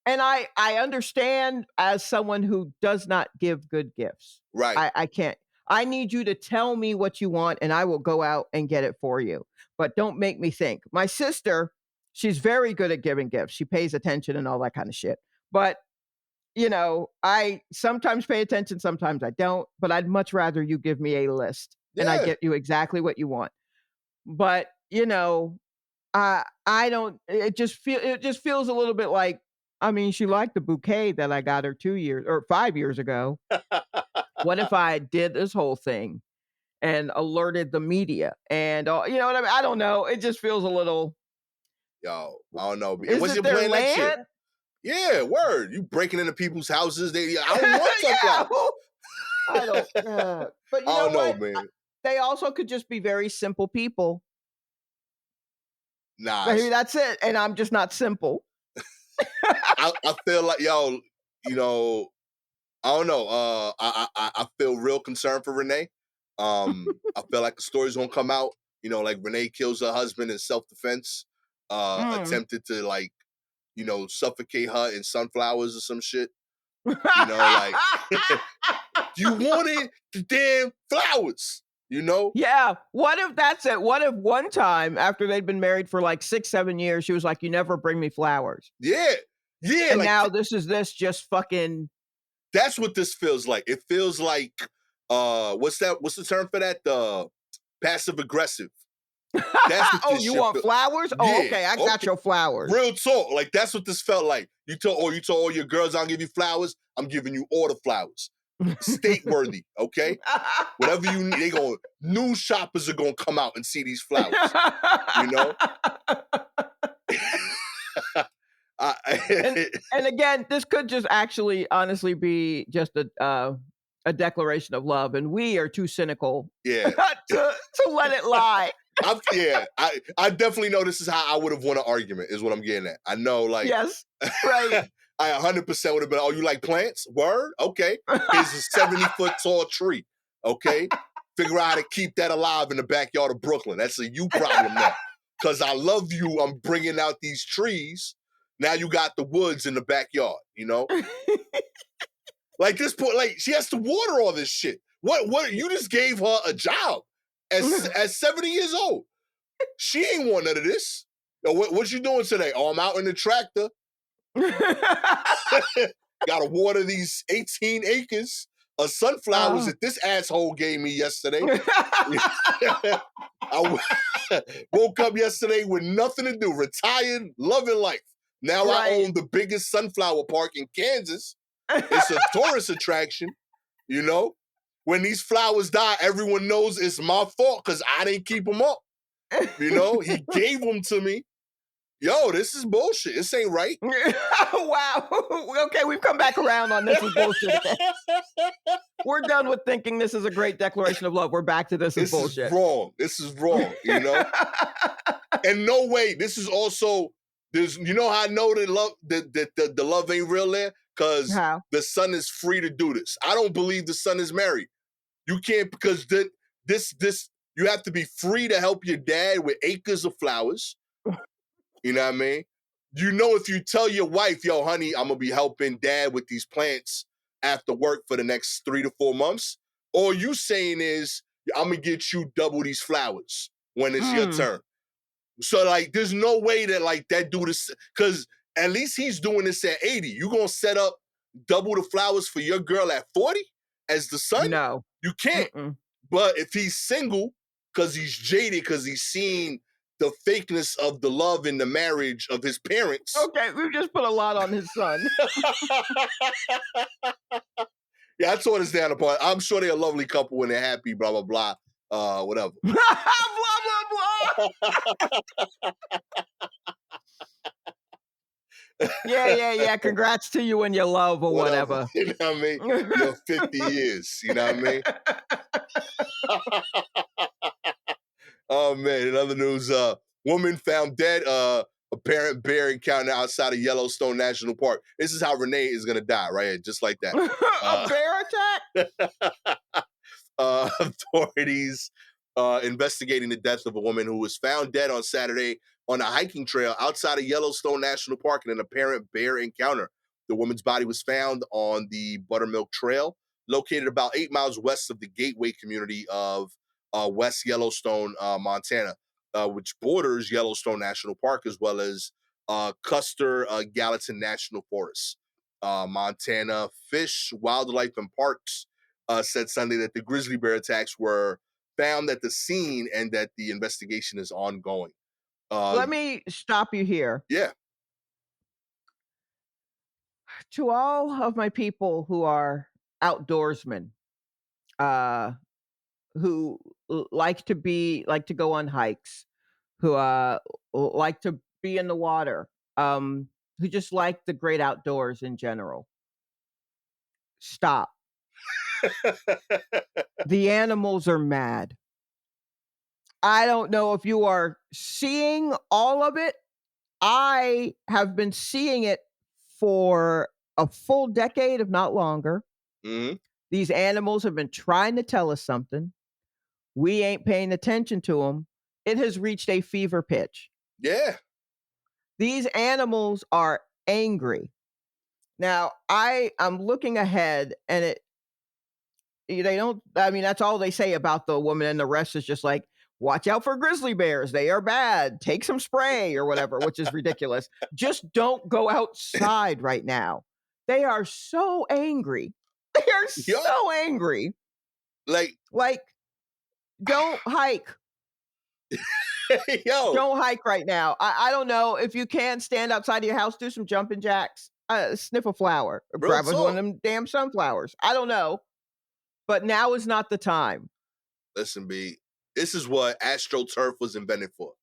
And I understand as someone who does not give good gifts. Right. I can't. I need you to tell me what you want, and I will go out and get it for you, but don't make me think. My sister, she's very good at giving gifts. She pays attention and all that kind of shit. But, I sometimes pay attention, sometimes I don't, but I'd much rather you give me a list and I Yeah. get you exactly what you want. But, I don't it just feels a little bit like, I mean, she liked the bouquet that I got her 2 years or 5 years ago. What if I did this whole thing and alerted the media and all, you know what I mean? I don't know. It just feels a little. Yo, I don't know. And Is what's it your their plan next year? land? Yeah, word. You breaking into people's houses. I don't want Yeah. sunflowers. I don't but you I know don't know, what? man. They also could just be very simple people. Nah, Maybe that's it, and I'm just not simple. I feel like, yo, you know, I don't know. I feel real concerned for Renee. I feel like the story's gonna come out. Like Renee kills her husband in self defense. Mm. Attempted to suffocate her in sunflowers or some shit. Like you wanted the damn flowers. Yeah, what if that's it? What if one time after they'd been married for, like, 6, 7 years, she was like, "You never bring me flowers." Yeah, yeah. And Like now this just fucking. that's what this feels like. It feels like what's that? What's the term for that? The passive aggressive. That's what "Oh, this you shit want feel. flowers? Oh, Yeah. okay, I got Okay. your flowers." Real talk. Like that's what this felt like. You told all your girls I'll give you flowers. I'm giving you all the flowers. State worthy, okay? Whatever you need, new shoppers are gonna come out and see these flowers. You know? And I, and again, this could just actually honestly be just a declaration of love, and we are too cynical yeah. to let it lie. I definitely know this is how I would have won an argument, is what I'm getting at. I know, like, Yes, right. I 100% would have been, oh, you like plants? Word? Okay. Here's a 70-foot tall tree. Okay. Figure out how to keep that alive in the backyard of Brooklyn. That's a you problem now. Because I love you. I'm bringing out these trees. Now you got the woods in the backyard, Like this point, like she has to water all this shit. What you just gave her a job as 70 years old. She ain't want none of this. Yo, what you doing today? Oh, I'm out in the tractor. Gotta water these 18 acres of sunflowers Oh. that this asshole gave me yesterday. I woke up yesterday with nothing to do, retired, loving life. Now I Right. own the biggest sunflower park in Kansas. It's a tourist attraction, you know? When these flowers die, everyone knows it's my fault because I didn't keep them up. He gave them to me. Yo, this is bullshit. This ain't right. Wow. Okay, we've come back around on this is bullshit again. We're done with thinking this is a great declaration of love. We're back to this is This is bullshit. wrong. This is wrong, And no way, this is also there's how I know that love the love ain't real there? Because How? the son is free to do this. I don't believe the son is married. You can't because this you have to be free to help your dad with acres of flowers. You know what I mean? If you tell your wife, yo, honey, I'm gonna be helping dad with these plants after work for the next 3 to 4 months, all you saying is, I'm gonna get you double these flowers when it's your Mm. turn. So, like, there's no way that, like, that dude is, because at least he's doing this at 80. You gonna set up double the flowers for your girl at 40 as the son? No. You can't. Mm-mm. But if he's single, because he's jaded, because he's seen the fakeness of the love in the marriage of his parents. Okay, we've just put a lot on his son. Yeah, I tore this down apart. I'm sure they're a lovely couple when they're happy, blah, blah, blah. Whatever. Blah, blah, blah. Yeah, yeah, yeah. Congrats to you and your love or Whatever. whatever. You know what I mean? Your 50 years. You know what I mean? Oh man, in other news, woman found dead, apparent bear encounter outside of Yellowstone National Park. This is how Renee is gonna die, right here, just like that. A Uh, bear attack? authorities investigating the death of a woman who was found dead on Saturday on a hiking trail outside of Yellowstone National Park in an apparent bear encounter. The woman's body was found on the Buttermilk Trail, located about 8 miles west of the Gateway community of West Yellowstone, Montana, which borders Yellowstone National Park as well as Custer Gallatin National Forest. Montana Fish, Wildlife, and Parks said Sunday that the grizzly bear attacks were found at the scene and that the investigation is ongoing. Uh, Let me stop you here. yeah. To all of my people who are outdoorsmen, uh, who like to go on hikes, who like to be in the water, who just like the great outdoors in general. Stop. The animals are mad. I don't know if you are seeing all of it. I have been seeing it for a full decade, if not longer. Mhm. These animals have been trying to tell us something. We ain't paying attention to them. It has reached a fever pitch. Yeah. These animals are angry. Now, I'm looking ahead and they don't, I mean, that's all they say about the woman, and the rest is just like, watch out for grizzly bears. They are bad. Take some spray or whatever, which is ridiculous. Just don't go outside right now. They are so angry. They are Yo, so angry. like, Like, don't hike. yo, Don't hike right now. I don't know if you can stand outside of your house, do some jumping jacks, sniff a flower, or real grab us one of talk. them damn sunflowers. I don't know, but now is not the time. Listen, B, this is what AstroTurf was invented for.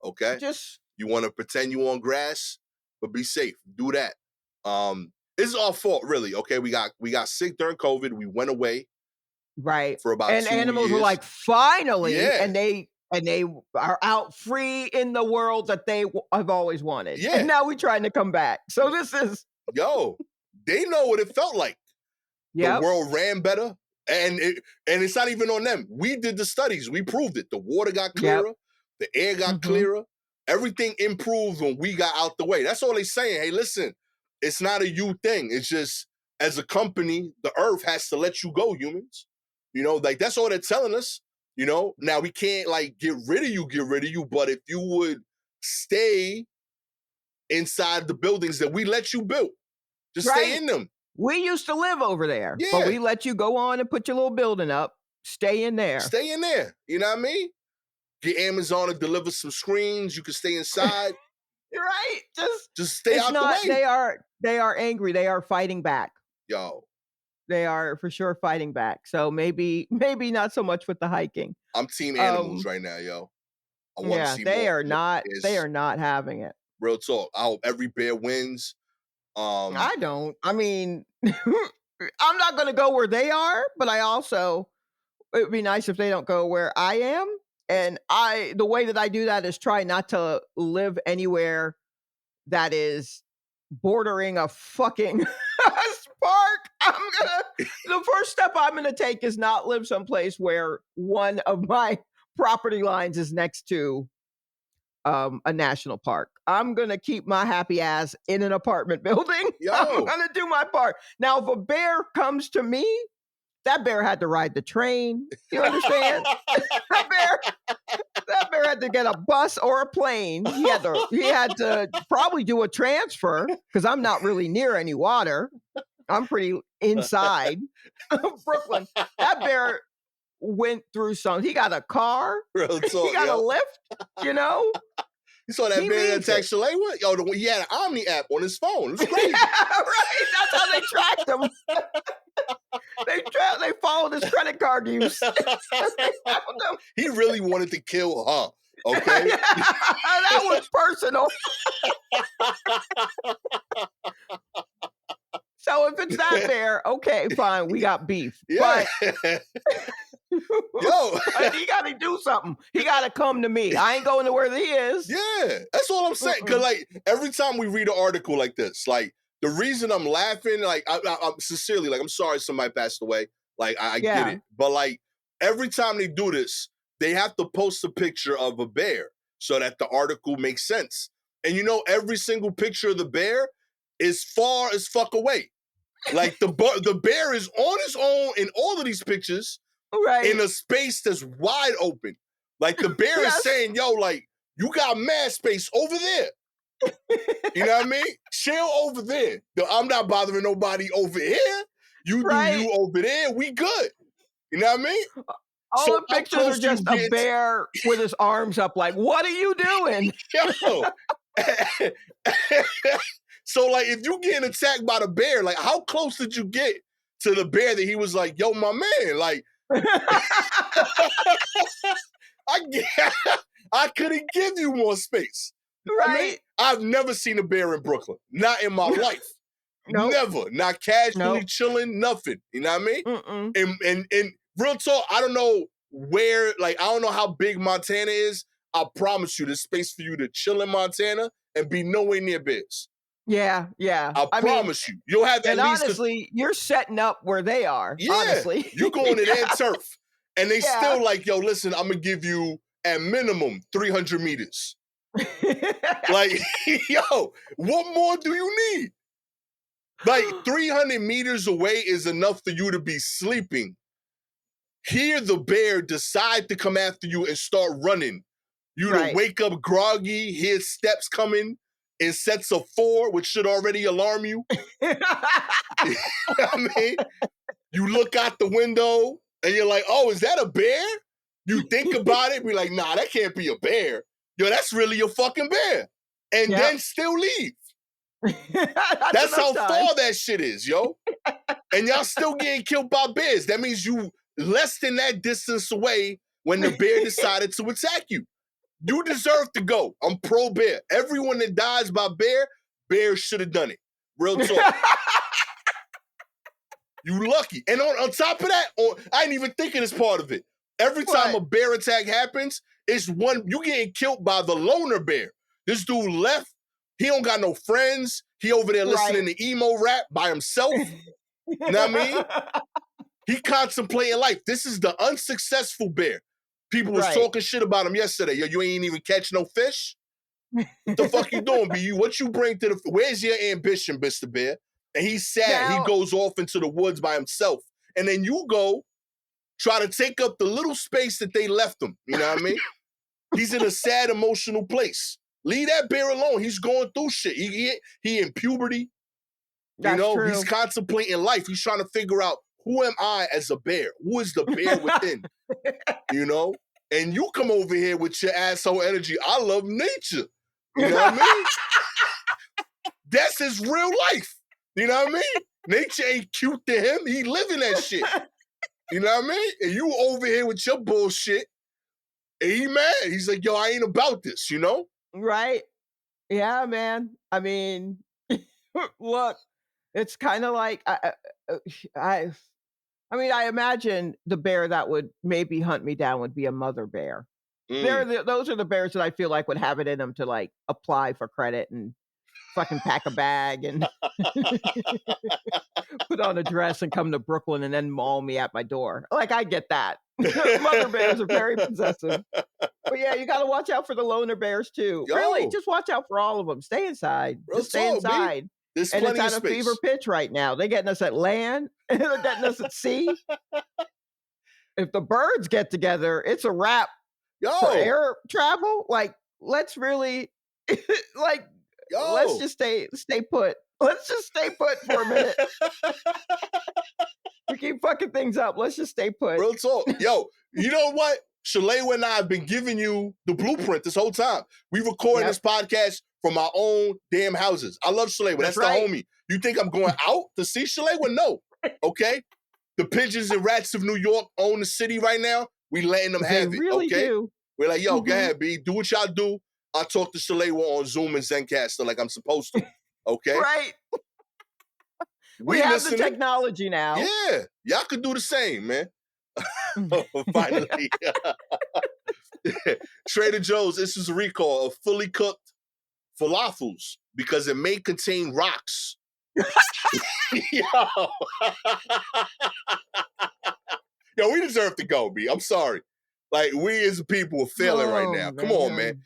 Okay? Just You want to pretend you on grass, but be safe. Do that. This is our fault, really. Okay, we got sick during COVID. We went away right. for about And 2 years. animals were like, finally, Yeah, and they are out free in the world that they have always wanted. And yeah. now we're trying to come back. So this is, Yo, they know what it felt like. The yep, world ran better, and it's not even on them. We did the studies. We proved it. The water got yep. clearer, the air got Hmm. clearer. Everything improved when we got out the way. That's all they saying. Hey, listen, it's not a you thing. It's just as a company, the earth has to let you go, humans. Like that's all they're telling us. Now we can't like get rid of you, but if you would stay inside the buildings that we let you build, just stay Right. in them. We used to live over there, but Yeah. we let you go on and put your little building up. Stay in there. Stay in there. You know what I mean? Get Amazon to deliver some screens. You can stay inside. Right? Just Just stay it's out the not way. they are angry. They are fighting back. Yo, They are for sure fighting back. So maybe not so much with the hiking. I'm team animals Um right now, yo. I want to yeah, see they more, are more not they bears. are not having it. Real talk. I hope every bear wins. Um, I don't. I mean, I'm not going to go where they are, but I also it would be nice if they don't go where I am. And the way that I do that is try not to live anywhere that is bordering a fucking spark. The first step I'm gonna take is not live someplace where one of my property lines is next to a national park. I'm gonna keep my happy ass in an apartment building. I'm yo, gonna do my part. Now, if a bear comes to me, that bear had to ride the train. You understand? That bear that bear had to get a bus or a plane. He had to probably do a transfer because I'm not really near any water. I'm pretty inside of Brooklyn. That bear went through some. He got a car. real He talk, got a yo. lift. You know, You saw that he bear that means attacked it. Shalewa? Yo, he had an Omni app on his phone. It's Yeah, crazy. right. That's how they tracked him. They followed his credit card use. They found him. He really wanted to kill her. Okay. That was personal. So if it's that bear, okay, fine, we got beef. Yeah. But Yo. but he got to do something. He got to come to me. I ain't going to where he is. Yeah, that's all I'm saying. Cause Mm-mm. like every time we read an article like this, like the reason I'm laughing, like I'm sincerely, like I'm sorry somebody passed away. Like I get Yeah. it, but like every time they do this, they have to post a picture of a bear so that the article makes sense. And you know, every single picture of the bear is far as fuck away. Like the bear is on his own in all of these pictures in Right. a space that's wide open. Like the bear is Yes. saying, yo, like, you got mad space over there. You know what I mean? Chill over there. I'm not bothering nobody over here. You do Right. you over there. We good. You know what I mean? All So the how pictures are close do you just a get to, bear with his arms up, like, what are you doing? yo? So like if you getting attacked by the bear, like how close did you get to the bear that he was like, yo, my man, like I I couldn't give you more space. I mean, Right. I've never seen a bear in Brooklyn. Not in my life. Nope. Never. Not casually Nope. chilling, nothing. You know what I mean? Mm-mm. And real talk, I don't know where, like, I don't know how big Montana is. I promise you there's space for you to chill in Montana and be nowhere near bears. Yeah, yeah. I I mean, promise you. You'll have at and least a, honestly, you're setting up where they are, yeah, honestly. you going to their turf. And they Yeah. still like, yo, listen, I'm gonna give you at minimum 300 meters. Like, yo, what more do you need? Like 300 meters away is enough for you to be sleeping. Here, the bear decide to come after you and start running. You to Right. wake up groggy, hear steps coming in sets of 4, which should already alarm you. I mean, you look out the window and you're like, oh, is that a bear? You think about it, be like, nah, that can't be a bear. Yo, that's really a fucking bear. And Yep. then still leave. That's That's enough how time. far that shit is, yo. And y'all still getting killed by bears. That means you less than that distance away when the bear decided to attack you. You deserve to go. I'm pro bear. Everyone that dies by bear should have done it. Real talk. You lucky. And on top of that, I ain't even thinking it's part of it. Every time a What? bear attack happens, it's one, you getting killed by the loner bear. This dude left. He don't got no friends. He over there listening Right. to emo rap by himself. You know what I mean? He contemplating life. This is the unsuccessful bear. People was Right. talking shit about him yesterday. Yo, you ain't even catch no fish? What the fuck you doing, B? What you bring to the, where's your ambition, Mr. Bear? And he's sad. He Now, goes off into the woods by himself. And then you go try to take up the little space that they left him. You know what I mean? He's in a sad, emotional place. Leave that bear alone. He's going through shit. He in puberty. You that's know, he's true. contemplating life. He's trying to figure out, who am I as a bear? Who is the bear within? You know? And you come over here with your asshole energy. I love nature. You know what I mean? That's his real life. You know what I mean? Nature ain't cute to him. He living that shit. You know what I mean? And you over here with your bullshit. And he mad. He's like, yo, I ain't about this, you know? Right. Yeah, man. I mean, look, it's kind of like I I mean, I imagine the bear that would maybe hunt me down would be a mother bear. Mm. Those are the bears that I feel like would have it in them to like apply for credit and fucking pack a bag and put on a dress and come to Brooklyn and then maul me at my door. Like I get that. Mother bears are very possessive. But yeah, you got to watch out for the loner bears too. Really, Yo, just watch out for all of them. Stay inside. real Just stay talk, B. inside. There's And it's plenty of at a fever space. pitch right now. They're getting us at land. They're getting us at sea. If the birds get together, it's a wrap for Yo, air travel. Like, let's really, like, let's yo. just stay put. Let's just stay put for a minute. We keep fucking things up. Let's just stay put. Real talk. Yo, you know what? Shalewa and I have been giving you the blueprint this whole time. We recording Yep. this podcast from our own damn houses. I love Shalewa. That's right. the homie. You think I'm going out to see Shalewa? No. Okay? The pigeons and rats of New York own the city right now. We letting them They have it. really Okay? do. We're like, yo, go Mhm. ahead, B. Do what y'all do. I'll talk to Shalewa on Zoom and Zencaster like I'm supposed to. Okay? Right. We We have the listening. technology now. Yeah. Y'all could do the same, man. Mm. Finally, Trader Joe's issues a recall of fully cooked falafels because it may contain rocks. Yo. Yo, we deserve to go, B. I'm sorry. Like, we as a people are failing right Oh, now. Come on, man.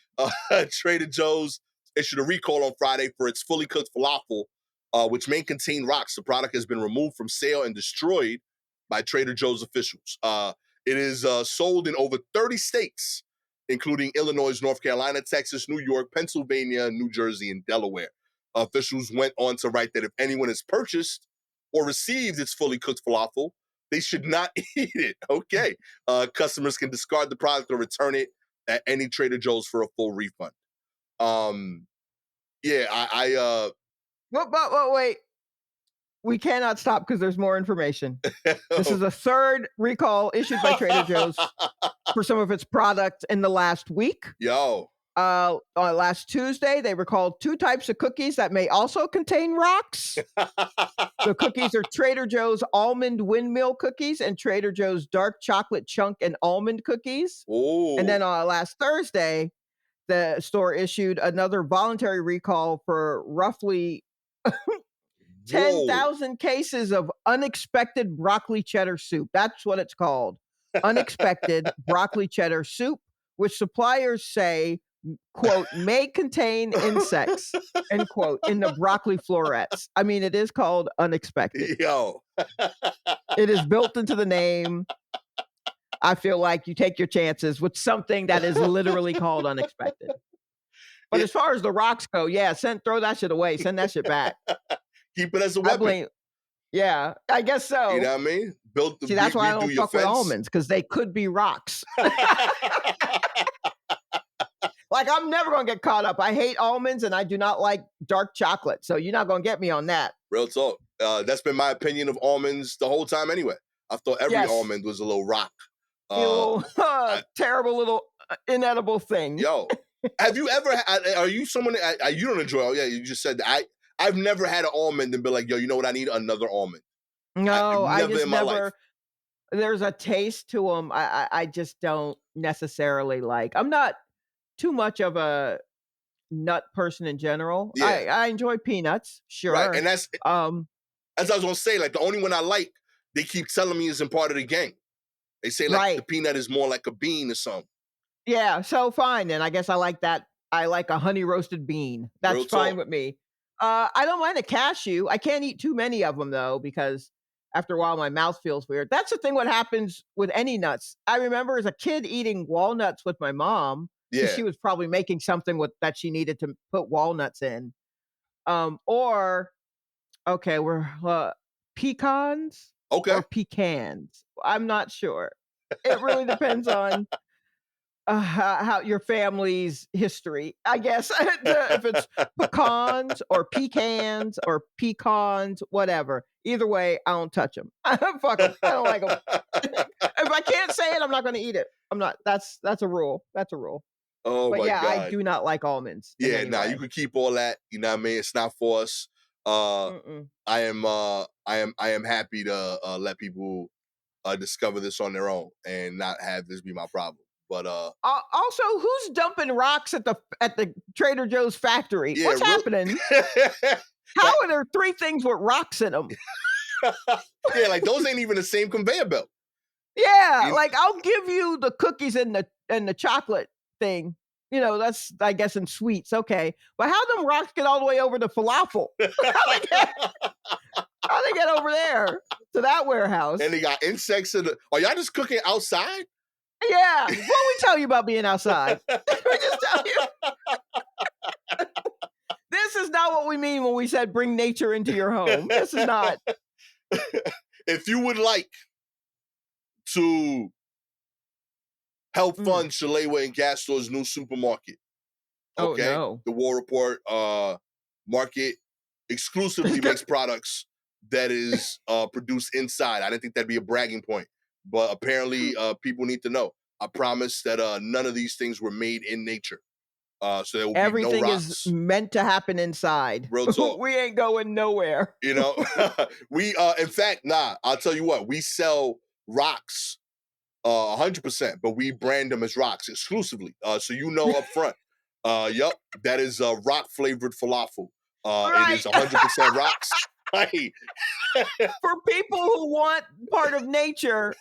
man. Trader Joe's issued a recall on Friday for its fully cooked falafel, which may contain rocks. The product has been removed from sale and destroyed by Trader Joe's officials. It is sold in over 30 states, including Illinois, North Carolina, Texas, New York, Pennsylvania, New Jersey, and Delaware. Officials went on to write that if anyone has purchased or received its fully cooked falafel, they should not eat it. Okay. Customers can discard the product or return it at any Trader Joe's for a full refund. Um, yeah, But wait. We cannot stop because there's more information. This is a third recall issued by Trader Joe's for some of its products in the last week. yo, On last Tuesday, they recalled 2 types of cookies that may also contain rocks. The cookies are Trader Joe's almond windmill cookies and Trader Joe's dark chocolate chunk and almond cookies. And oh, then on last Thursday, the store issued another voluntary recall for roughly whoa, 10,000 cases of unexpected broccoli cheddar soup. That's what it's called. Unexpected broccoli cheddar soup, which suppliers say, quote, may contain insects, end quote, in the broccoli florets. I mean, it is called unexpected. yo, It is built into the name. I feel like you take your chances with something that is literally called unexpected. But yeah, as far as the rocks go, yeah, throw that shit away. Send that shit back. keep it as a I weapon. blame, yeah, I guess You so. know what I mean? Build the See, that's why I don't redo your fuck with fence. almonds because they could be rocks. Like, I'm never gonna get caught up. I hate almonds and I do not like dark chocolate. So you're not gonna get me on that. Real talk. That's been my opinion of almonds the whole time anyway. I thought every Yes. almond was a little rock. You Uh, little I, terrible little inedible thing. yo, have you ever? Are you someone? You don't enjoy? Oh yeah, you just said that. I've never had an almond and be like, yo, you know what? I need another almond. I've No, I never just in my life. never. There's a taste to them. I just don't necessarily like. I'm not too much of a nut person in general. Yeah, I enjoy peanuts, right. And sure. that's Um, as I was gonna say. Like the only one I like, they keep telling me isn't part of the gang. They say like the right. peanut is more like a bean or something. Yeah, so fine then. I guess I like that. I like a honey roasted bean. That's Real fine talk. with me. I don't mind a cashew. I can't eat too many of them though because after a while my mouth feels weird. That's the thing what happens with any nuts. I remember as a kid eating walnuts with my mom because Yeah. she was probably making something with that she needed to put walnuts in. Or okay, we're pecans Okay. or pecans. I'm not sure. It really depends on how your family's history, I guess. If it's pecans or pecans or pecans, whatever. Either way, I don't touch them. Fuck them. I don't like them. If I can't say it, I'm not going to eat it. I'm not. That's a rule. That's a rule. Oh But my yeah, I god. do not like almonds in Yeah, any nah, you way. could keep all that. You know what I mean? It's not for us. Uh Mm-mm. I am happy to let people discover this on their own and not have this be my problem. But Also, who's dumping rocks at the Trader Joe's factory? yeah, What's happening? How like are there 3 things with rocks in them? yeah, like those ain't even the same conveyor belt. Yeah, You- like I'll give you the cookies and the chocolate thing. You know, that's I guess in sweets, okay. But how them rocks get all the way over to falafel? How they get over there to that warehouse? and they got insects in the are y'all just cooking outside? Yeah. What we tell you about being outside? We just tell you. This is not what we mean when we said bring nature into your home. This is not. If you would like to help Mm. fund Shalewa and Gastor's new supermarket, Oh okay? no. The War Report market exclusively makes products that is produced inside. I didn't think that'd be a bragging point, but apparently people need to know. I promise that none of these things were made in nature. So there will be no Everything is rocks. meant to happen inside. Real talk. We ain't going nowhere. You know, we in fact, nah, I'll tell you what, we sell rocks 100%, but we brand them as rocks exclusively. So you know up front. Yup, that is rock flavored falafel. It Right. is 100% rocks. Hey, For people who want part of nature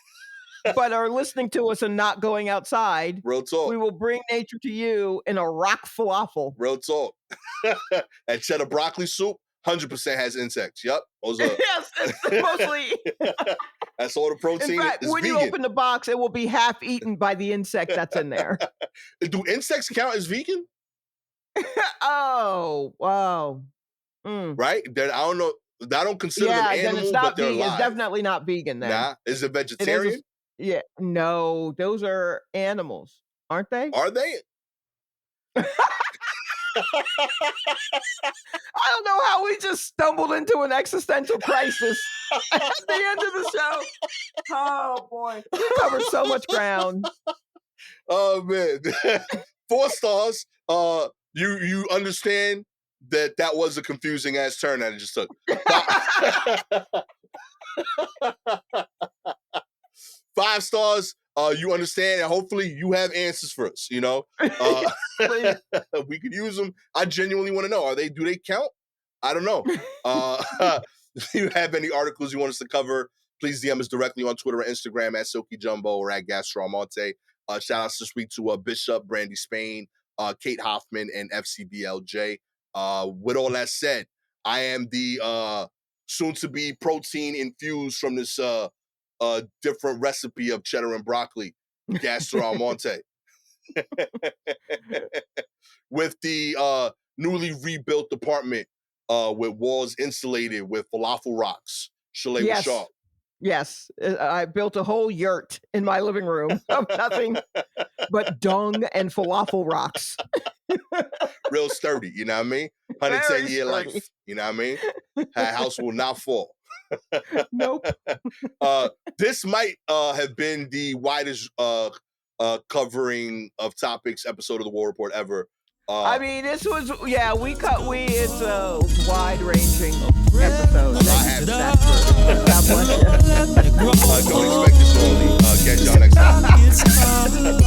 but are listening to us and not going outside, real talk. we will bring nature to you in a rock falafel. Real talk. And cheddar broccoli soup, 100% has insects. Yep. Those are, Yes, it's mostly. that's all the protein. In fact, is when vegan. you open the box, it will be half eaten by the insect that's in there. Do insects count as vegan? Oh, wow. Right? Then I don't know. I don't consider them Yeah, then animal, it's but not they're vegan. It's alive. definitely not vegan then. Nah, is it It is vegetarian? yeah, no, those are animals, aren't they? Are they? I don't know how we just stumbled into an existential crisis at the end of the show. Oh boy, we covered so much ground. Oh man, 4 stars. You understand that was a confusing ass turn that it just took. 5 stars. You understand, and hopefully you have answers for us. You know, we could use them. I genuinely want to know: do they count? I don't know. If you have any articles you want us to cover, please DM us directly on Twitter or Instagram at Silky Jumbo or at Gastor Almonte. Shout outs this week to Bishop, Brandy Spain, Kate Hoffman, and FCBLJ. With all that said, I am the soon-to-be protein infused from this different recipe of cheddar and broccoli, Gastor Almonte. With the newly rebuilt apartment with walls insulated with falafel rocks, Shalewa Sharpe. Yes, I built a whole yurt in my living room of nothing but dung and falafel rocks. Real sturdy, you know what I mean? 110-year life, you know what I mean? That house will not fall. Nope. This might have been the widest covering of topics episode of the War Report ever. I mean, this was it's a wide-ranging episode. God bless you. Don't expect this all. Catch y'all next time.